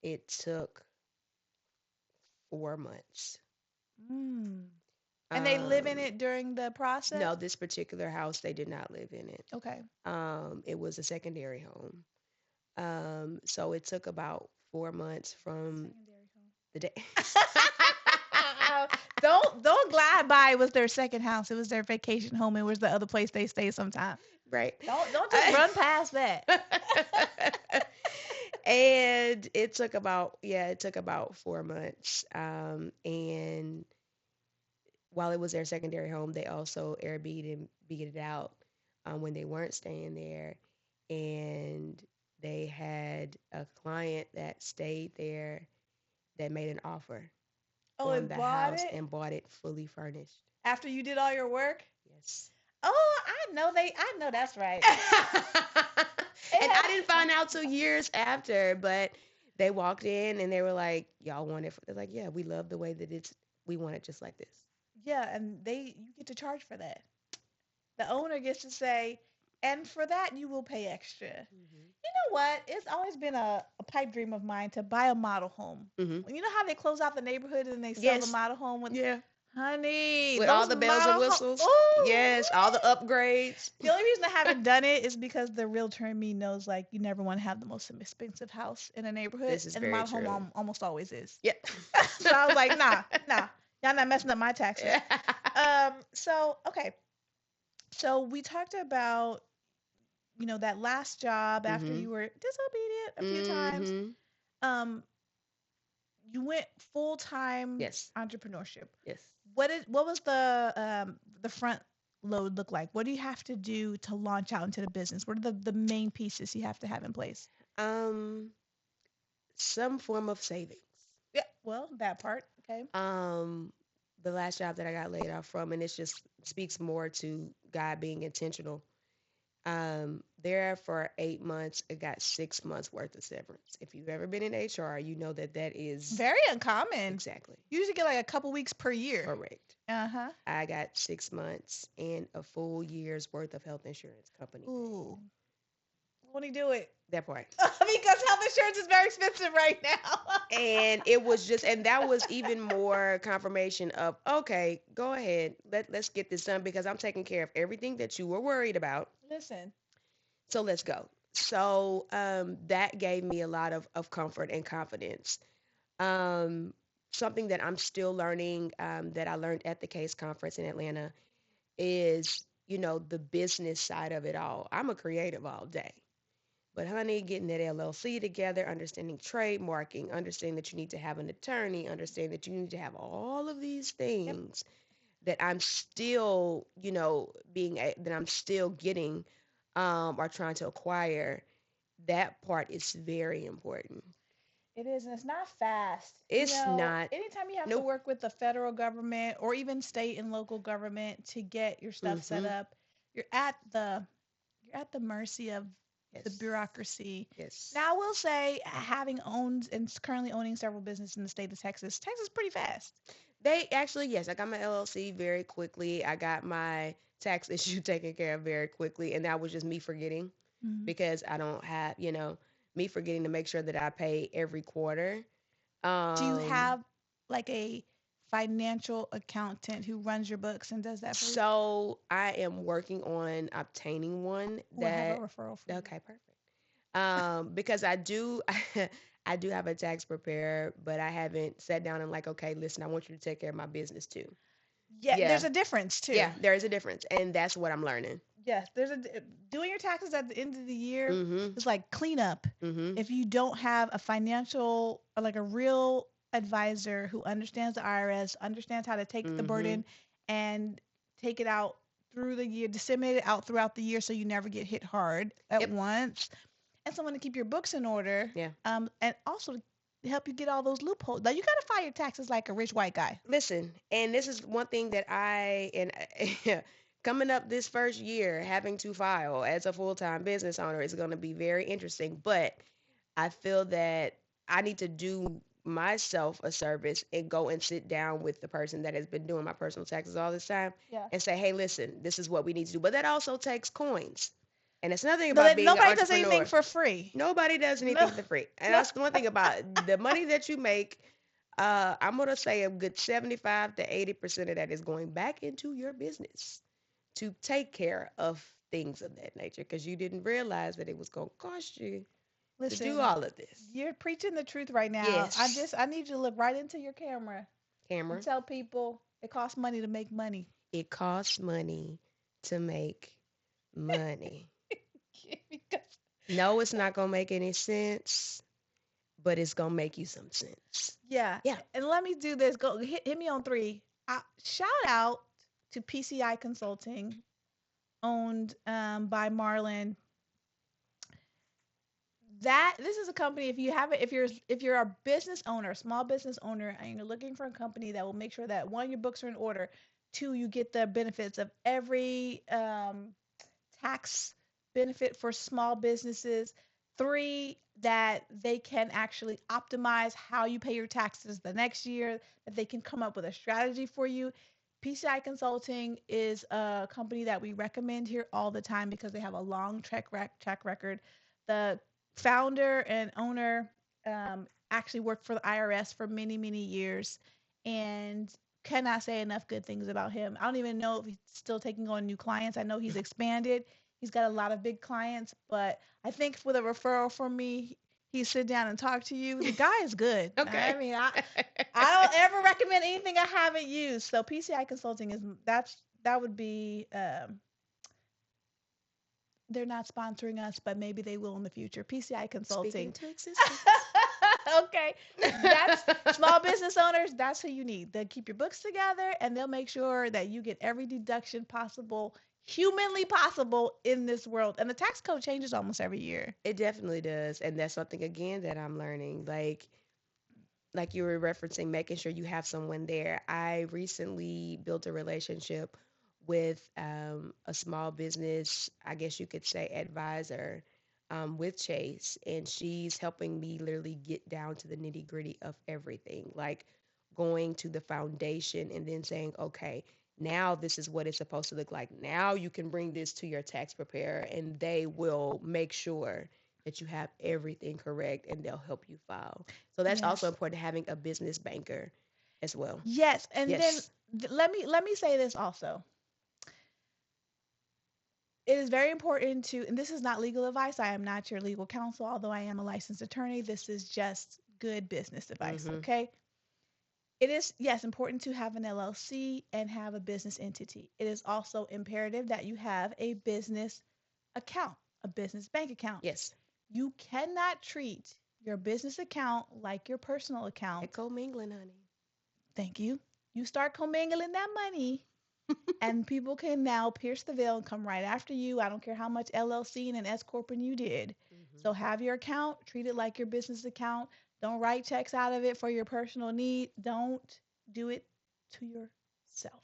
it took 4 months. Mm. And they live in Um, it during the process? no, this particular house, they did not live in it. Okay. It was a secondary home. So it took about 4 months from Secondary home. the day. Don't glide by it was their second house. It was their vacation home. It was the other place they stay sometime. Right. Don't just run past that. And it took about 4 months. And while it was their secondary home, they also Airbnb it out when they weren't staying there. And they had a client that stayed there that made an offer Oh, on it the bought house it and bought it fully furnished. after you did all your work? Yes. Oh, I know that's right. And It I had, didn't find out till years after, but they walked in and they were like, "Y'all want it?" They're like, "Yeah, we love the way that we want it just like this." yeah, and you get to charge for that. The owner gets to say, and for that you will pay extra. hmm You know what? It's always been a pipe dream of mine to buy a model home. hmm You know how they close out the neighborhood and they sell the Yes. model home with, Yeah. honey, With all those the bells and model home. whistles. Oh, Yes. All the upgrades. the only reason I haven't done it is because the realtor in me knows like you never want to have the most expensive house in a neighborhood, This is and the very model home true. almost always is. Yeah. So I was like, nah, y'all not messing up my taxes. So okay, so we talked about that last job after mhm. you were disobedient a few times. Mhm. Um, you went full time Yes. entrepreneurship. Yes. What was the front load look like? What do you have to do to launch out into the business? What are the main pieces you have to have in place? Um, some form of savings. Yeah, well, that part. Okay. Um, the last job that I got laid off from, and it just speaks more to God being intentional. There for 8 months, I got 6 months worth of severance. If you've ever been in HR, you know that is Very uncommon. exactly You usually get like a couple weeks per year. correct. Uh-huh. I got 6 months and a full year's worth of health insurance company paid. Ooh. Won't he do it? That part. Because health insurance is very expensive right now. And it was just, and that was even more confirmation of, okay, go ahead, let's get this done because I'm taking care of everything that you were worried about. Listen. So let's go. So that gave me a lot of comfort and confidence. Um, something that I'm still learning, that I learned at the Case Conference in Atlanta is, the business side of it all. I'm a creative all day. But honey, getting that LLC together, understanding trademarking, understanding that you need to have an attorney, understanding that you need to have all of these Yep. things that I'm still, that I'm still getting, or trying to acquire, that part is very important. It is, and it's not fast. It's not, Anytime you have to nope. work with the federal government or even state and local government to get your stuff set Mm-hmm. up, you're at the you're at the mercy of the Yes. bureaucracy. Yes. Now, I will say, having owned and currently owning several businesses in the state of Texas, Texas is pretty fast. They actually, yes, I got my LLC very quickly. I got my tax issue taken care of very quickly, and that was just me forgetting Mhm. because I don't have, me forgetting to make sure that I pay every quarter. Do you Um, have like a financial accountant who runs your books and does that for you? so I am working on obtaining one Oh, I have a that, referral for you. okay, perfect. Because I do, I do have a tax preparer, but I haven't sat down and like, okay, listen, I want you to take care of my business too. Yeah, Yeah, there's a difference too. yeah, there is a difference, and that's what I'm learning. Yes, doing your taxes at the end of the year Mm-hmm. is like cleanup. Mm-hmm. If you don't have a financial or like a real advisor who understands the IRS, understands how to take the Mm-hmm. burden and take it out through the year, disseminate it out throughout the year so you never get hit hard at Yep. once, and someone to keep your books in order, Yeah. and also to help you get all those loopholes. Now you gotta file your taxes like a rich white guy. Listen, and this is one thing that coming up this first year, having to file as a full-time business owner is going to be very interesting. But I feel that I need to do myself a service and go and sit down with the person that has been doing my personal taxes all this time Yeah. and say, hey, listen, this is what we need to do. But that also takes coins. And it's another thing No, about being an nobody does anything entrepreneur. for free. Nobody does No, anything for free. And no. that's the one thing about the money that you make. I'm gonna say a good 75 to 80% of that is going back into your business to take care of things of that nature because you didn't realize that it was gonna cost you to do Listen, all of this. you're preaching the truth right now. Yes, I need you to look right into your camera and camera. tell people it costs money to make money. It costs money to make money. Because No, it's not gonna make any sense, but it's gonna make you some sense. yeah, Yeah. and let me do this. Go hit me on three. Shout out to PCI Consulting, owned by Marlon. That this is a company. If you have it, if you're a business owner, a small business owner, and you're looking for a company that will make sure that one, your books are in order, two, you get the benefits of every tax benefit for small businesses, three, that they can actually optimize how you pay your taxes the next year, that they can come up with a strategy for you. PCI Consulting is a company that we recommend here all the time because they have a long track record. The founder and owner actually worked for the IRS for many, many years and cannot say enough good things about him. I don't even know if he's still taking on new clients. I know he's expanded. He's got a lot of big clients, but I think with a referral from me, he sit down and talk to you. The guy is good. I Okay. mean, I don't ever recommend anything I haven't used. So PCI Consulting that would be they're not sponsoring us, but maybe they will in the future. PCI Speaking Consulting. into existence. Okay. That's small business owners, that's who you need. They'll keep your books together and they'll make sure that you get every deduction possible, humanly possible in this world. And the tax code changes almost every year. It definitely does, and that's something again that I'm learning. Like you were referencing, making sure you have someone there. I recently built a relationship with a small business, I guess you could say, advisor with Chase, and she's helping me literally get down to the nitty gritty of everything, like going to the foundation and then saying, okay, now this is what it's supposed to look like. Now you can bring this to your tax preparer, and they will make sure that you have everything correct and they'll help you file. So that's also Yes. important having a business banker as well. Yes, and then Yes. let me say this also. It is very important to, and this is not legal advice. I am not your legal counsel, although I am a licensed attorney. This is just good business advice, Mhm. okay? It is, yes, important to have an LLC and have a business entity. It is also imperative that you have a business account, a business bank account. Yes. You cannot treat your business account like your personal account. Echo mingling, honey. Thank you. You start commingling that money, and people can now pierce the veil and come right after you. I don't care how much LLC and S corping you did. Hmm. So have your account, treat it like your business account. Don't write checks out of it for your personal need. Don't do it to yourself.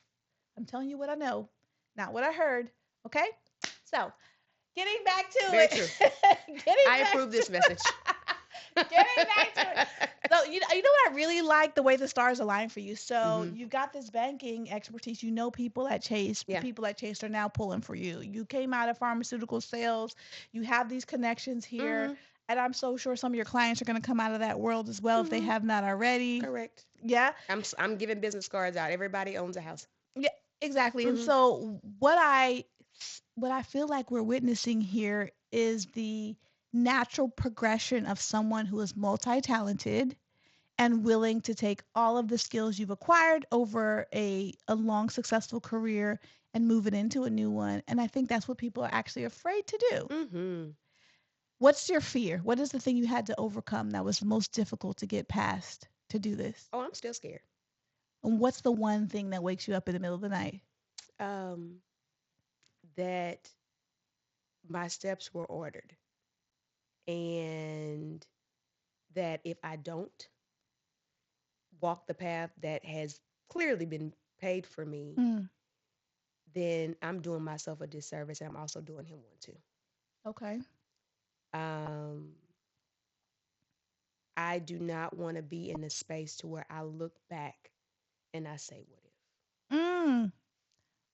I'm telling you what I know, not what I heard. Okay? So, getting back to Very true. it. Getting I back approve to this message. getting back to it. So you know what I really like, the way the stars align for you. So Hmm. you got this banking expertise. You know people at Chase. The Yeah. people at Chase are now pulling for you. You came out of pharmaceutical sales. You have these connections here, Hmm. and I'm so sure some of your clients are going to come out of that world as well if they Hmm. have not already. Correct. Yeah, I'm giving business cards out. Everybody owns a house. yeah, exactly. And Hmm. so what I feel like we're witnessing here is the natural progression of someone who is multi-talented and willing to take all of the skills you've acquired over a long successful career and move it into a new one. And I think that's what people are actually afraid to do. Hmm. What's your fear? What is the thing you had to overcome that was most difficult to get past to do this? Oh, I'm still scared. And what's the one thing that wakes you up in the middle of the night? Um, that my steps were ordered, and that if I don't walk the path that has clearly been paid for me, Mm, then I'm doing myself a disservice, and I'm also doing him one too. okay. Um, I do not want to be in a space to where I look back and I say, "What if?" Mm,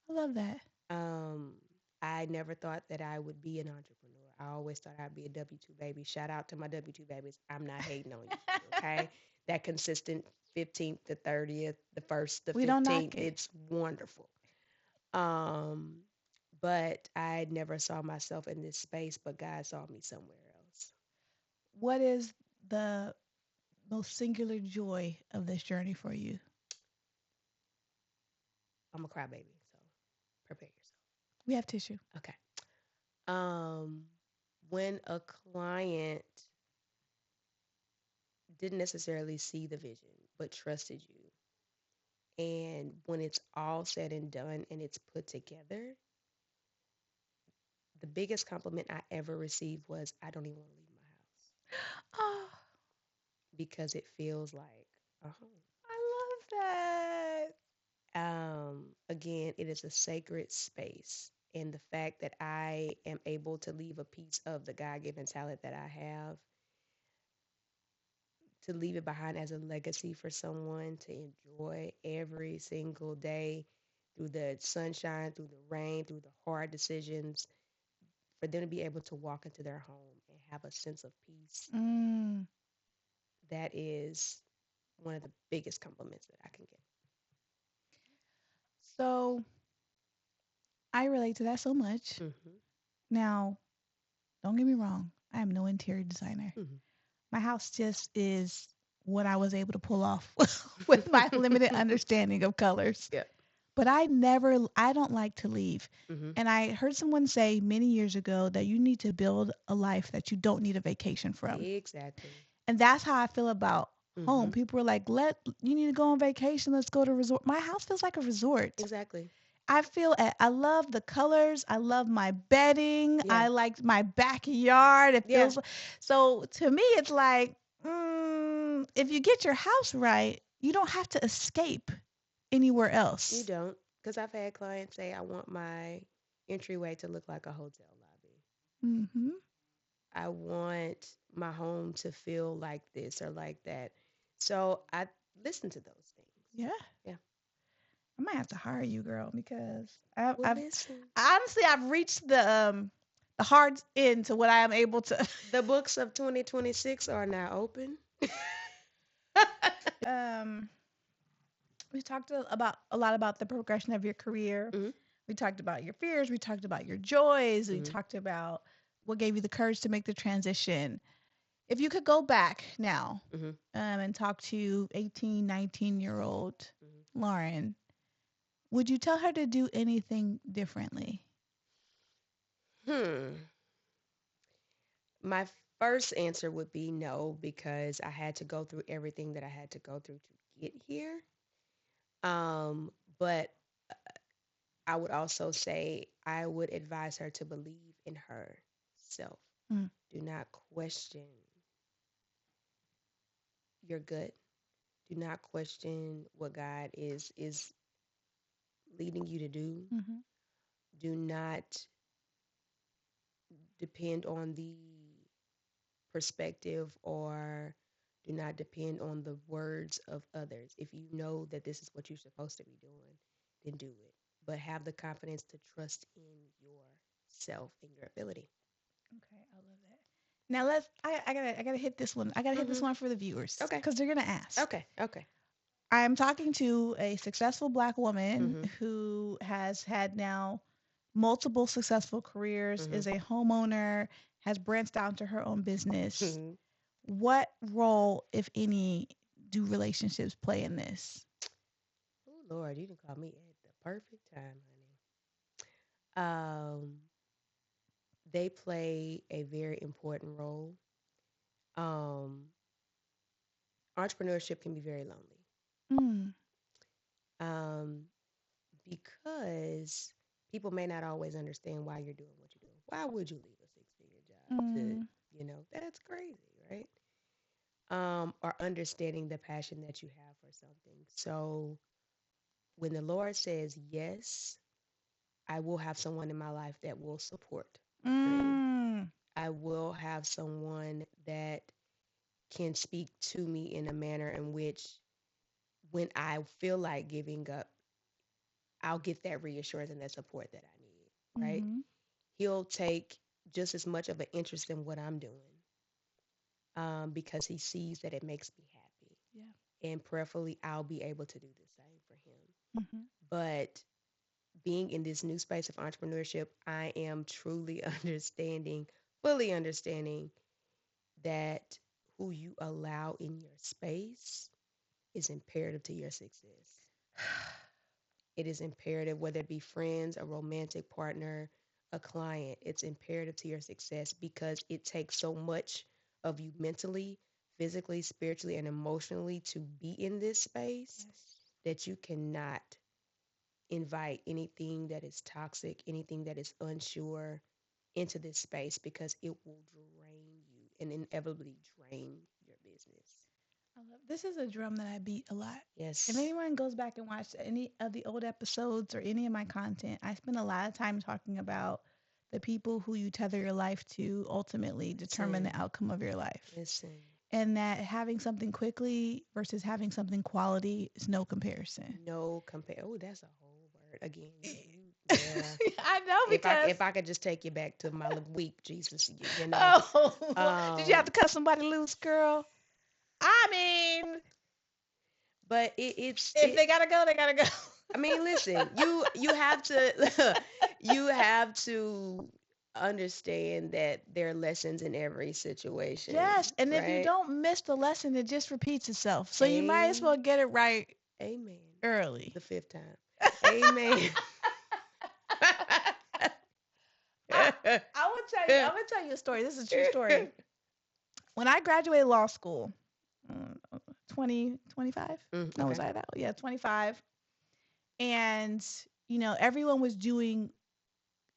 I love that. Um, I never thought that I would be an entrepreneur. I always thought I'd be a W 2 baby. Shout out to my W 2 babies. I'm not hating on you. Okay. That consistent 15th, the 30th, the 1st, the We don't 15th. knock it. It's wonderful. Um, but I never saw myself in this space, but God saw me somewhere else. What is the most singular joy of this journey for you? I'm a crybaby, so prepare yourself. We have tissue. Okay. Um, when a client didn't necessarily see the vision, but trusted you. And when it's all said and done and it's put together, the biggest compliment I ever received was, I don't even want to leave my house Oh, because it feels like a home. I love that. Again, it is a sacred space. And the fact that I am able to leave a piece of the God given talent that I have, to leave it behind as a legacy for someone to enjoy every single day through the sunshine, through the rain, through the hard decisions, for them to be able to walk into their home and have a sense of peace. Mm. That is one of the biggest compliments that I can get. So I relate to that so much. Hmm. Now, don't get me wrong. I am no interior designer. Hmm. My house just is what I was able to pull off with my limited understanding of colors. Yeah. But I don't like to leave. Hmm. And I heard someone say many years ago that you need to build a life that you don't need a vacation from. Exactly. And that's how I feel about home. Hmm. People are like, you need to go on vacation. Let's go to a resort. My house feels like a resort. Exactly. I love the colors. I love my bedding. Yeah. I like my backyard. It Yeah. feels so to me. It's like if you get your house right, you don't have to escape anywhere You else. don't. Because I've had clients say, I want my entryway to look like a hotel lobby. Hmm. I want my home to feel like this or like that. So I listen to those things. Yeah, Yeah. I might have to hire you, girl, because Well, I've listen. honestly I've reached the hard end to what I am able to. The books of 2026 are now open. um, we talked about a lot about the progression of your career. Hmm. We talked about your fears. We talked about your joys. We Hmm. talked about what gave you the courage to make the transition. If you could go back now Mhm. and talk to 18, 19-year-old Mhm. Lauren, would you tell her to do anything differently? Hmm. My first answer would be no, because I had to go through everything that I had to go through to get here. But I would also say I would advise her to believe in herself. Mm, Do not question your gut. Do not question what God is leading you to do. hmm Do not depend on the perspective, or do not depend on the words of others. If you know that this is what you're supposed to be doing, then do it. But have the confidence to trust in yourself and your ability. Okay, I love that. Now I gotta hit this one. I gotta hit this Mhm. one for the viewers Okay. because they're gonna ask. Okay. Okay. I'm talking to a successful Black woman Mhm. who has had now multiple successful careers, Mhm. is a homeowner, has branched out into her own business. Mhm. What role, if any, do relationships play in this? Oh Lord, you didn't call me at the perfect time, honey. They play a very important role. Um, Entrepreneurship can be very lonely. Mm, Um, because people may not always understand why you're doing what you're doing. Why would you leave a six-figure job to, mm, that's crazy, right? Or understanding the passion that you have for something. So when the Lord says yes, I will have someone in my life that will support my dream. mm, I will have someone that can speak to me in a manner in which when I feel like giving up, I'll get that reassurance and that support that I need, right? mm-hmm. He'll take just as much of an interest in what I'm doing, because he sees that it makes me happy. Yeah. And prayerfully, I'll be able to do the same for him. Mm-hmm. But being in this new space of entrepreneurship, I am truly understanding, fully understanding that who you allow in your space is imperative to your success. It is imperative, whether it be friends, a romantic partner, a client, it's imperative to your success because it takes so much of you mentally, physically, spiritually, and emotionally to be in this space Yes. that you cannot invite anything that is toxic, anything that is unsure into this space because it will drain you and inevitably drain your business. This is a drum that I beat a lot. If Yes. anyone goes back and watch any of the old episodes or any of my content, I spend a lot of time talking about the people who you tether your life to ultimately determine Listen, the outcome of your life. listen. And that having something quickly versus having something quality is no comparison. No compare. Oh, that's a whole word again. Yeah. I know If I because if I could just take you back to my little week, Jesus, oh, did you have to Um, cut somebody loose, girl? I mean, but it's if they gotta go, they gotta go. I mean, listen, you have to you have to understand that there are lessons in every Yes, situation, and if you right? don't miss the lesson, it just repeats itself. So you might as A well get it right Amen. early. The fifth time. Amen. I I will tell you. I'm gonna tell you a story. This is a true story. When I graduated law school, 2025. No, was Okay. I that? Yeah, 25. And everyone was doing.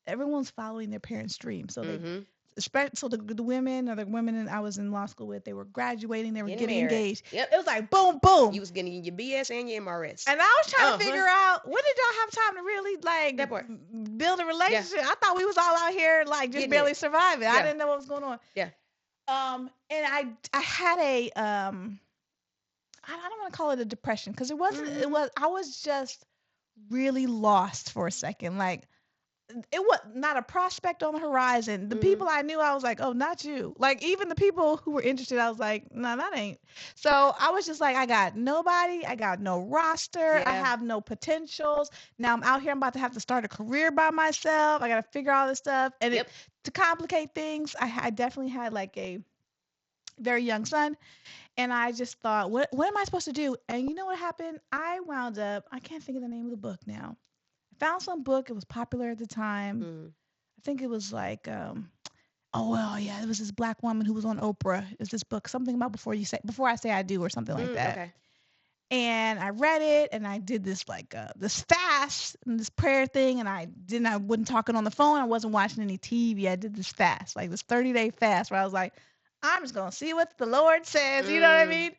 Everyone's following their parents' dream. So Mm-hmm. the women or the women I was in law school with, they were graduating, they were Getting getting married. engaged. Yep. It was like boom, boom. You was getting your BS and your MRS. And I was trying to Uh-huh. figure out when did y'all have time to really That part. build a Yeah. relationship. I thought we was all out here like just Getting barely it. surviving. I Yeah. didn't know what was going on. Yeah. And I had a I don't want to call it a depression because it Mm-hmm. was I was just really lost for a second. Like it was not a prospect on the horizon. The Mm-hmm. people I knew, I was like, oh, not you. Like even the people who were interested, I was like, no, that ain't. So I was just like, I got nobody. I got no roster. I Yeah. have no potentials. Now I'm out here. I'm about to have to start a career by myself. I got to figure all this stuff. And Yep. to complicate things, I definitely had like a very young son. And I just thought, what am I supposed to do? And you know what happened? I wound up, I can't think of the name of the book now. I found some book. It was popular at the time. Mm. I think it was like, oh well, yeah, it was this black woman who was on Oprah. It was this book, something about before I say I do, or something like Mm, that. okay. And I read it, and I did this like this fast and this prayer thing, and I wasn't talking on the phone. I wasn't watching any TV. I did this fast, like this 30-day fast, where I was like, I'm just gonna see what the Lord says. You know what I Mm. mean?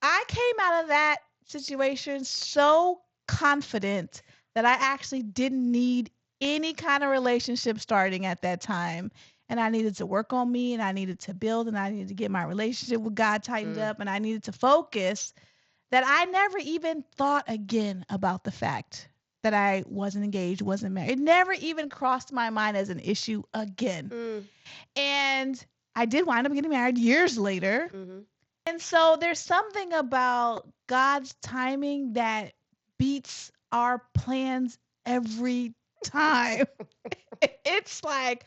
I came out of that situation so confident that I actually didn't need any kind of relationship starting at that time. And I needed to work on me, and I needed to build, and I needed to get my relationship with God tightened Mm. up, and I needed to focus, that I never even thought again about the fact that I wasn't engaged, wasn't married. It never even crossed my mind as an issue again. Mm. And I did wind up getting married years later. Mm-hmm. And so there's something about God's timing that beats our plans every time. It's like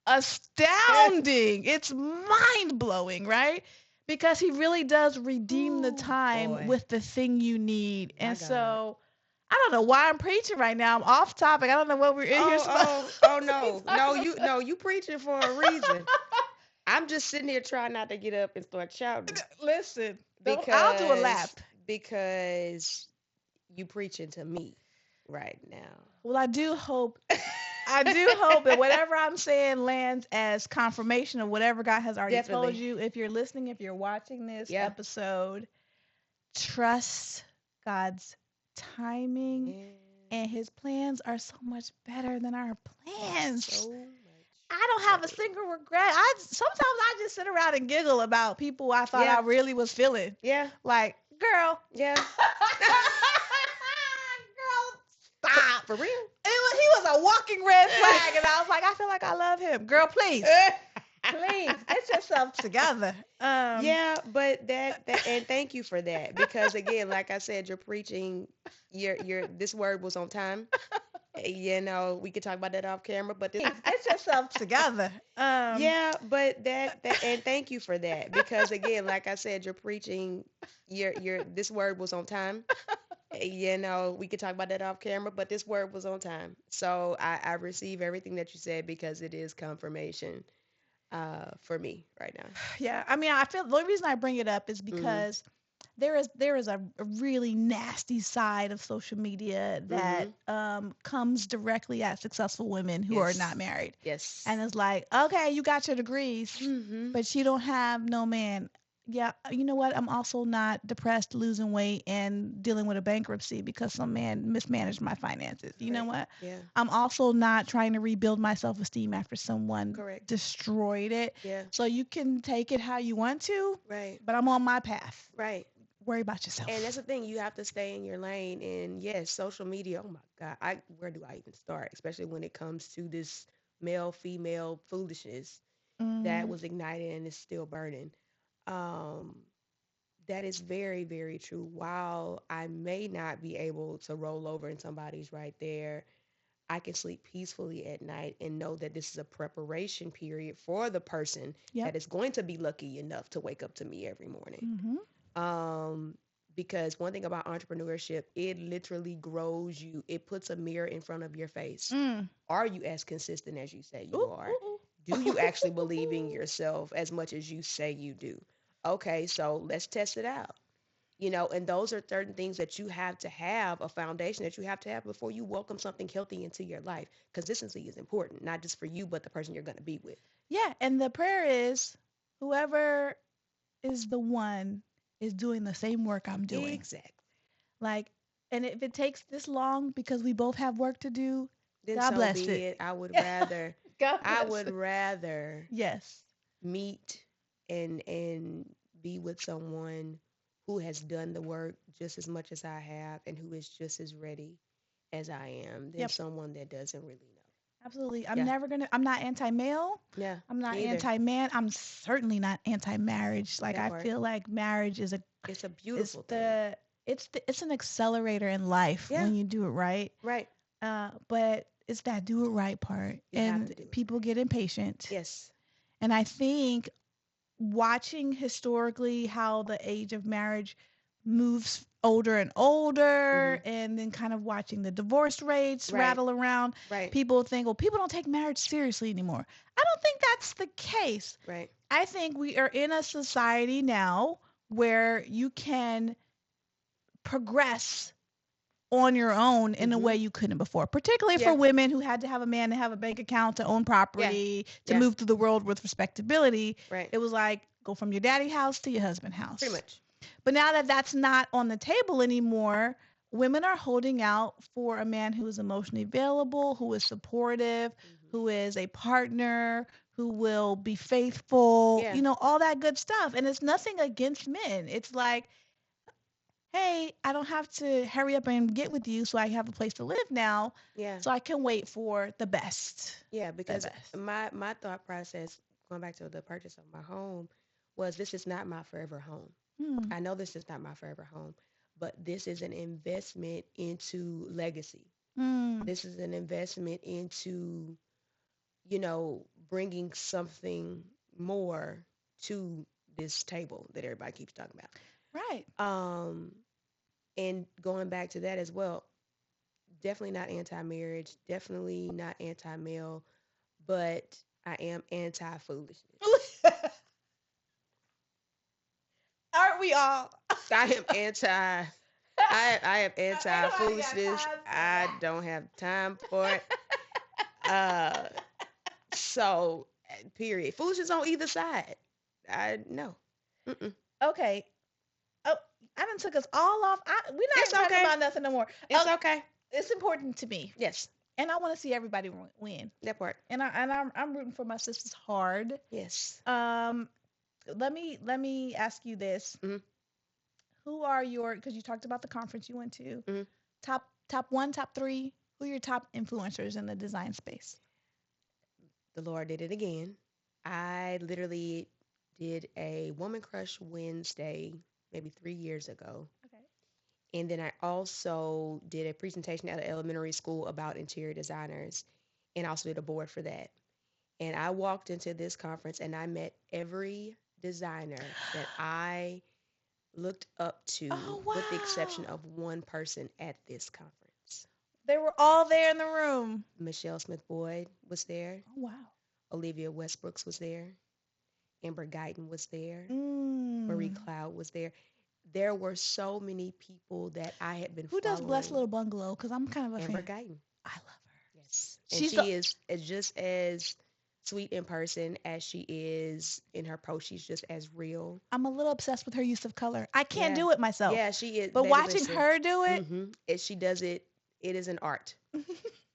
astounding. It's mind blowing, right? Because he really does redeem the Ooh, time boy. with the thing you need. My And God. so I don't know why I'm preaching right now. I'm off topic. I don't know what we're in here Oh, supposed oh, oh to be no. No, talking about. you preaching for a reason. I'm just sitting here trying not to get up and start shouting Listen, don't, I'll do a because lap. because you preaching to me right now. Well, I do hope that whatever I'm saying lands as confirmation of whatever God has already told Definitely. you. If you're listening, if you're watching this Yeah. episode, trust God's timing, Man, and his plans are so much better than our plans. so much I don't have a better. single regret. Sometimes I just sit around and giggle about people I thought I Yeah. really was feeling. Yeah. Like, girl, Yeah. girl, stop. For real? He was a walking red flag, and I was like, I feel like I love him. Girl, please get yourself together. Yeah, but that and thank you for that because again, like I said, you're preaching your this word was on time. You know, we could talk about that off camera, but this Get yourself together. yeah, but that and thank you for that because again, like I said, you're preaching your this word was on time. You know, we could talk about that off camera, but this word was on time. So I receive everything that you said because it is confirmation for me right now. Yeah, I mean, I feel the only reason I bring it up is Mhm. because there is a really nasty side of social media that Mhm. comes directly at successful women who are not Yes. married, and Yes. it's like, okay, you got your degrees, Mhm. but you don't have no man. Yeah, you know what? I'm also not depressed, losing weight, and dealing with a bankruptcy because some man mismanaged my finances. You know Correct. what? Yeah. I'm also not trying to rebuild my self esteem after someone Correct. destroyed it. Yeah. So you can take it how you want to, Right. but I'm on my path. Right. Worry about And that's yourself. the thing, you have to stay in your lane. And yes, social media, oh my God, where do I even start? Especially when it comes to this male female foolishness that Mm, was ignited and is still burning. Um, that is very, very true. While I may not be able to roll over and somebody's right there, I can sleep peacefully at night and know that this is a preparation period for the person yep. that is going to be lucky enough to wake up to me every morning. Mm-hmm. Um, because one thing about entrepreneurship, it literally grows you. It puts a mirror in front of your face. Mm. Are you as consistent as you say you Ooh, are? ooh, Do you actually believe in ooh. yourself as much as you say you do? Okay, so let's test it out. You know, and those are certain things that you have to have, a foundation that you have to have before you welcome something healthy into your life. Consistency is important, not just for you, but the person you're going to be with. Yeah, and the prayer is whoever is the one is doing the same work I'm doing. Exactly. Like, and if it takes this long because we both have work to do, Then God so bless be it. it. I would Yeah, rather, God I bless would it. rather Yes. meet and be with someone who has done the work just as much as I have and who is just as ready as I am than Yep. someone that doesn't really know. Absolutely. Yeah. I'm not anti male. Yeah. I'm not Me either. anti man. I'm certainly not anti marriage. Like, That I part. feel like marriage It's a is beautiful thing. it's an accelerator in life Yeah. when you do it right. Right. But it's that do it right part. You have And to do it people right. get impatient. Yes. And I think watching historically how the age of marriage moves older and older, Mhm. and then kind of watching the divorce rates Right. rattle around, Right. people think, well, people don't take marriage seriously anymore. I don't think that's the case. Right. I think we are in a society now where you can progress on your own in a way Mhm. you couldn't before, particularly for Yeah. women who had to have a man to have a bank account, to own Yeah. property, to Yeah. move through the world with respectability. Right. It was like go from your daddy house to your husband Pretty house. much. But now that that's not on the table anymore, women are holding out for a man who is emotionally available, who is supportive, Mhm. who is a partner, who will be faithful, Yeah. all that good stuff. And it's nothing against men. It's like, hey, I don't have to hurry up and get with you so I have a place to live now. Yeah. So I can wait for the best. Yeah, The because best. my thought process going back to the purchase of my home was this is not my forever home. Hmm. I know this is not my forever home, but this is an investment into legacy. Hmm. This is an investment into, bringing something more to this table that everybody keeps talking Right. about. And going back to that as well, definitely not anti-marriage, definitely not anti-male, but I am anti-foolishness. Aren't we all? I am anti I am Ain't anti nobody got foolishness. time for I that. don't have time for it. Uh so period. Foolishness on either side. I no. Mm-mm. Okay. Oh, I done took us all off. We're not It's even talking okay. about nothing no more. It's okay. It's important to me, Yes, and I want to see everybody win. that part. And I'm rooting for my sisters hard. Yes. Um, let me ask you this: Mm-hmm. Who are your? Because you talked about the conference you went to. Mm-hmm. Top one, top three. Who are your top influencers in the design space? The Lord did it again. I literally did a Woman Crush Wednesday maybe 3 years ago. Okay. And then I also did a presentation at an elementary school about interior designers and also did a board for that. And I walked into this conference and I met every designer that I looked up to, Oh with the exception wow! of one person at this conference. They were all there in the room. Michelle Smith Boyd was there, Oh wow. Olivia Westbrooks was there, Amber Guyton was there, Marie Mm. Cloud was there. There were so many people that I had been Who does Blessed following. Little Bungalow? Because I'm kind of a Amber fan. Guyton. I love her. Yes. And She's the she is just as sweet in person as she is in her post. She's just as real. I'm a little obsessed with her use of color. I can't Yeah. do it myself, Yeah, she is. but Baby, watching listen. her do it, She does it. It is an art.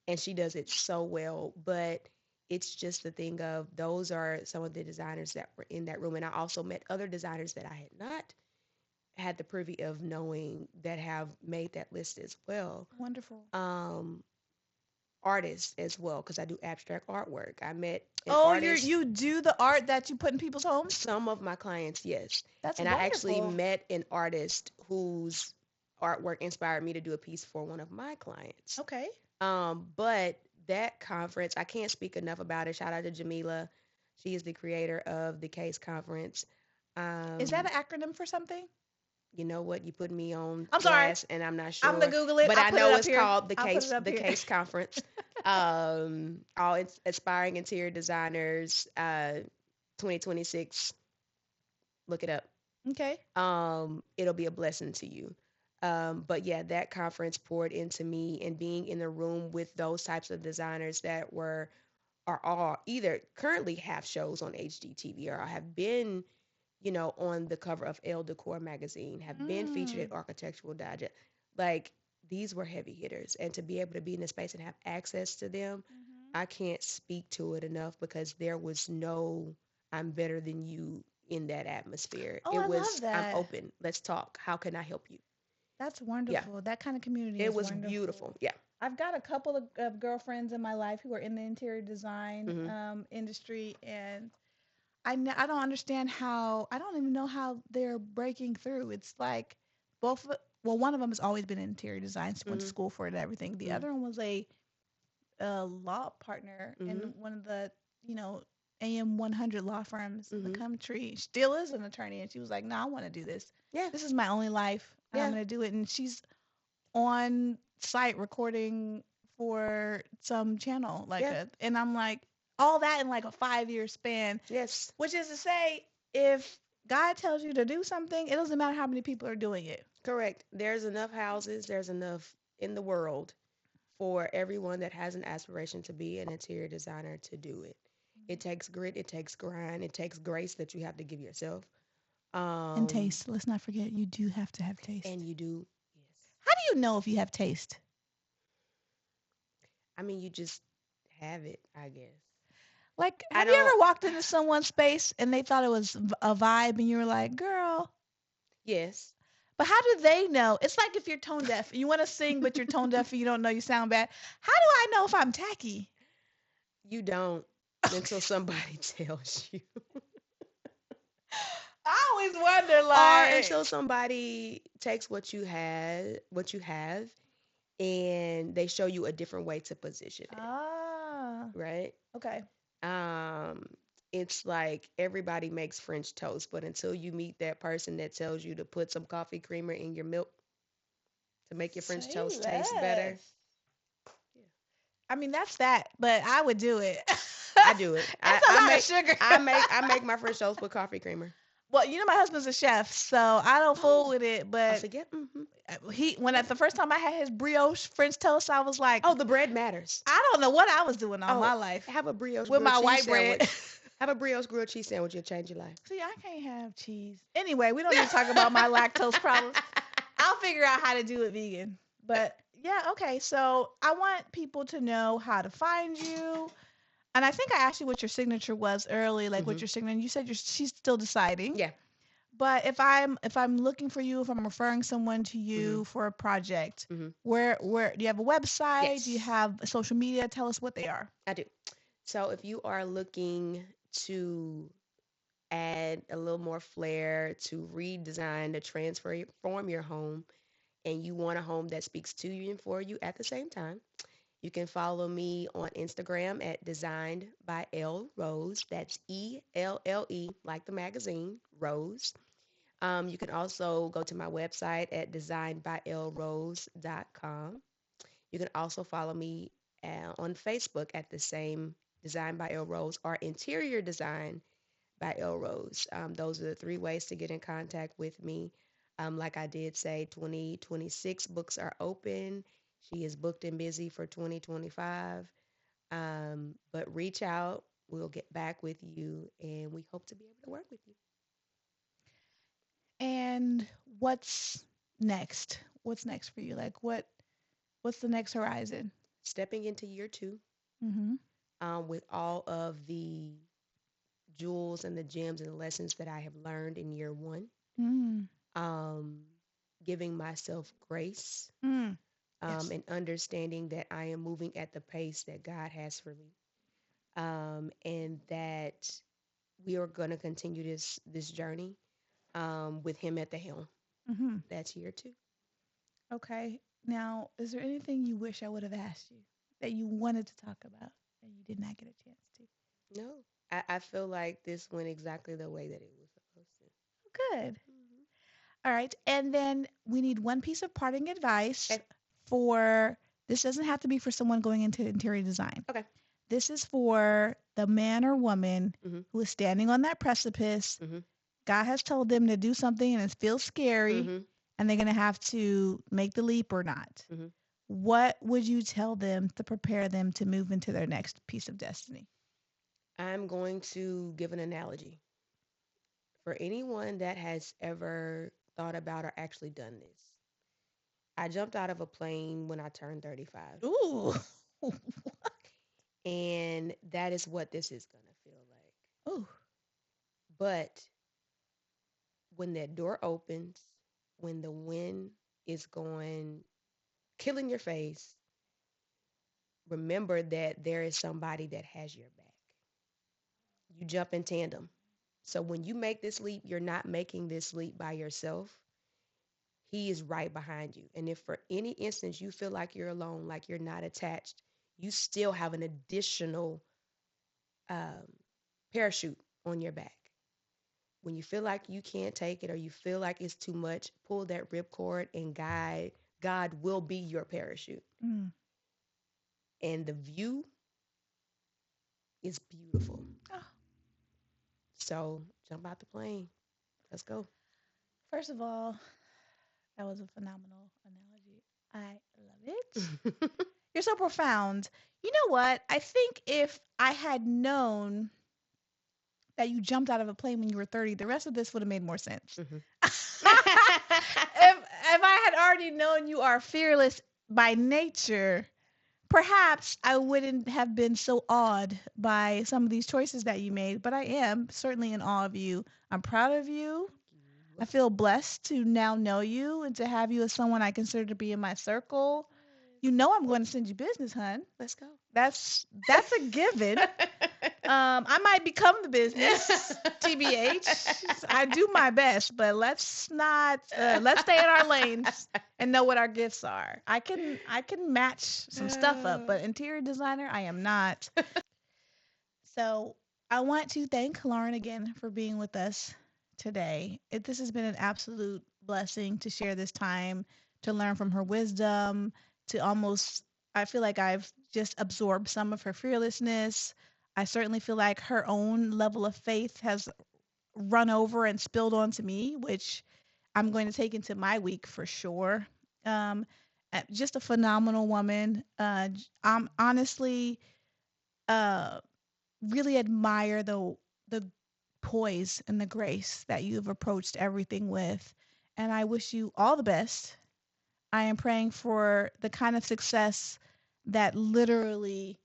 And she does it so well. But it's just the thing of those are some of the designers that were in that room. And I also met other designers that I had not had the privy of knowing that have made that list as well. wonderful. Um, Artists as well, because I do abstract artwork. I met an Oh, artist. you do the art that you put in people's homes? Some of my clients, yes. That's And I actually wonderful. met an artist whose artwork inspired me to do a piece for one of my clients. Okay. But that conference, I can't speak enough about it. Shout out to Jamila. She is the creator of the Case Conference. Is that Um, an acronym for something? you know what? You put me on I'm sorry. blast, and I'm not I'm gonna sure, Google it. but I'll I put it know up it's here. called the I'll put it Case up the here. Case Conference. All aspiring interior designers, 2026. Look it up. Okay. It'll be a blessing to you. But yeah, that conference poured into me, and being in the room with those types of designers that are all either currently have shows on HGTV or have been, on the cover of Elle Decor magazine, have been featured Mm. at Architectural Digest. Like these were heavy hitters, and to be able to be in the space and have access to them, Hmm. I can't speak to it enough because there was no "I'm better than you" in that atmosphere. Oh, It I love was "I'm that. open. Let's talk. How can I help you?" That's Yeah, wonderful. That kind of community it is was beautiful. wonderful. Yeah. I've got a couple of girlfriends in my life who are in the interior design Mhm. industry, and I don't understand how, I don't even know how they're breaking through. It's like both, well, one of them has always been in interior design, went to Mhm. school for it and everything. The Mhm. other one was a law partner Mhm. in one of the, you know, AM 100 law firms in the Mhm. country. Still is an attorney, and she was like, "No, I want to do this. Yeah. This is my only life, and I'm Yeah. going to do it." And she's on site recording for some channel, Yeah. and I'm like, all that in like a 5 year span, Yes. which is to say, if God tells you to do something, it doesn't matter how many people are doing it. Correct. There's enough houses, there's enough in the world for everyone that has an aspiration to be an interior designer to do it. It takes grit, it takes grind, it takes grace that you have to give yourself. And Um, taste. Let's not forget, you do have to have and taste. you do, yes. How do you know if you have taste? I mean, you just have it, I guess. Like, I have you don't, ever walked into someone's space and they thought it was a vibe and you were like, girl, yes. but how do they know? It's like if you're tone deaf and you want to sing, but you're tone deaf and you don't know you sound bad. How do I know if I'm tacky? You don't until somebody tells you. I always wonder, Or like, until somebody takes what you have, and they show you a different way to position it, ah, right? okay. Um, it's like everybody makes French toast, but until you meet that person that tells you to put some coffee creamer in your milk to make your French Say toast taste better, less. yeah, I mean, that's that, but I would do it. I do it. I, It's a I lot of make sugar. I make my French toast with coffee creamer. Well, my husband's a chef, so I don't fool Oh, with it. I But forget. when at the first time I had his brioche French toast, I was like, Oh, the bread matters. I don't know what I was doing all my Oh, life have a brioche with grilled my cheese white bread. sandwich. Have a brioche grilled cheese sandwich. It'll change your life. See, I can't have cheese. Anyway, we don't need to talk about my lactose problems. I'll figure out how to do it vegan. But yeah, okay. So I want people to know how to find you. And I think I asked you what your signature was early, like what Hmm. your signature. And you said she's still deciding. Yeah. But if I'm looking for you, if I'm referring someone to Hmm. you for a project, Hmm. where do you have a website? Do you Yes, have social media? Tell us what they are. I do. So if you are looking to add a little more flair, to redesign, to transform your home, and you want a home that speaks to you and for you at the same time, you can follow me on Instagram at Designed by Elle Rose. That's ELLE, like the magazine, Rose. You can also go to my website at designedbyellrose.com. You can also follow me on Facebook at the same Design by Elle Rose or Interior Design by Elle Rose. Those are the three ways to get in contact with me. Like I did say, 2026 books are open. She is booked and busy for 2025. But reach out. We'll get back with you, and we hope to be able to work with you. And what's next? What's next for you? Like what's the next horizon? Stepping into year two, Mhm. with all of the jewels and the gems and the lessons that I have learned in year one. Mm. Um, Giving myself grace, Mm. Yes. and understanding that I am moving at the pace that God has for me, and that we are going to continue this journey, with Him at the helm. Mhm. That's year two. Okay. Now, is there anything you wish I would have asked you that you wanted to talk about that you did not get a chance to? No, I feel like this went exactly the way that it was supposed to. Good. Hmm. All right. And then we need one piece of parting advice Okay. for this doesn't have to be for someone going into interior design. Okay. This is for the man or woman Hmm. who is standing on that precipice. Hmm. God has told them to do something and it feels scary Hmm. and they're going to have to make the leap or not. Hmm. What would you tell them to prepare them to move into their next piece of destiny? I'm going to give an analogy for anyone that has ever thought about or actually done this. I jumped out of a plane when I turned 35, Ooh. and that is what this is going to feel like. Ooh. But when that door opens, when the wind is going, killing your face, remember that there is somebody that has your back. You jump in tandem. So when you make this leap, you're not making this leap by yourself. He is right behind you. And if for any instance you feel like you're alone, like you're not attached, you still have an additional um, parachute on your back. When you feel like you can't take it or you feel like it's too much, pull that ripcord and God will be your parachute. Mm. And the view is beautiful. Oh, So jump out the plane. Let's go. first of all, that was a phenomenal analogy. I love it. You're so profound. You know what? I think if I had known that you jumped out of a plane when you were 30, the rest of this would have made more sense. Mhm. If I had already known you are fearless by nature, perhaps I wouldn't have been so awed by some of these choices that you made, but I am certainly in awe of you. I'm proud of you. I feel blessed to now know you and to have you as someone I consider to be in my circle. You know I'm going to send you business, hun. Let's go. That's a given. I might become the business, TBH. I do my best, but let's not let's stay in our lanes and know what our gifts are. I can match some stuff up, but interior designer, I am not. So I want to thank Lauren again for being with us today. This has been an absolute blessing to share this time, to learn from her wisdom, to almost, I feel like I've just absorbed some of her fearlessness. I certainly feel like her own level of faith has run over and spilled onto me, which I'm going to take into my week for sure. Um, just a phenomenal woman. I'm honestly, uh, really admire the poise and the grace that you've approached everything with. And I wish you all the best. I am praying for the kind of success that literally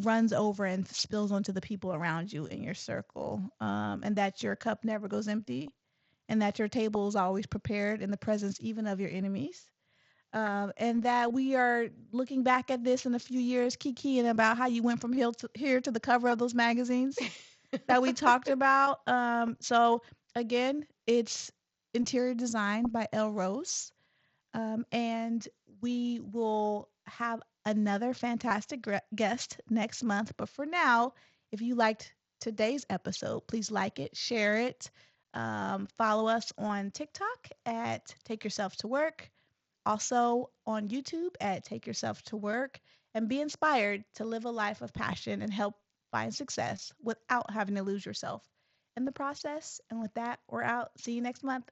runs over and spills onto the people around you in your circle, and that your cup never goes empty, and that your table is always prepared in the presence even of your enemies. And that we are looking back at this in a few years, kikiing about how you went from here to the cover of those magazines that we talked about. So again, it's interior design by Elle Rose, and we will have another fantastic guest next month. But for now, if you liked today's episode, please like it, share it, follow us on TikTok at Take Yourself to Work, also on YouTube at Take Yourself to Work, and be inspired to live a life of passion and help find success without having to lose yourself in the process. And with that, we're out. See you next month.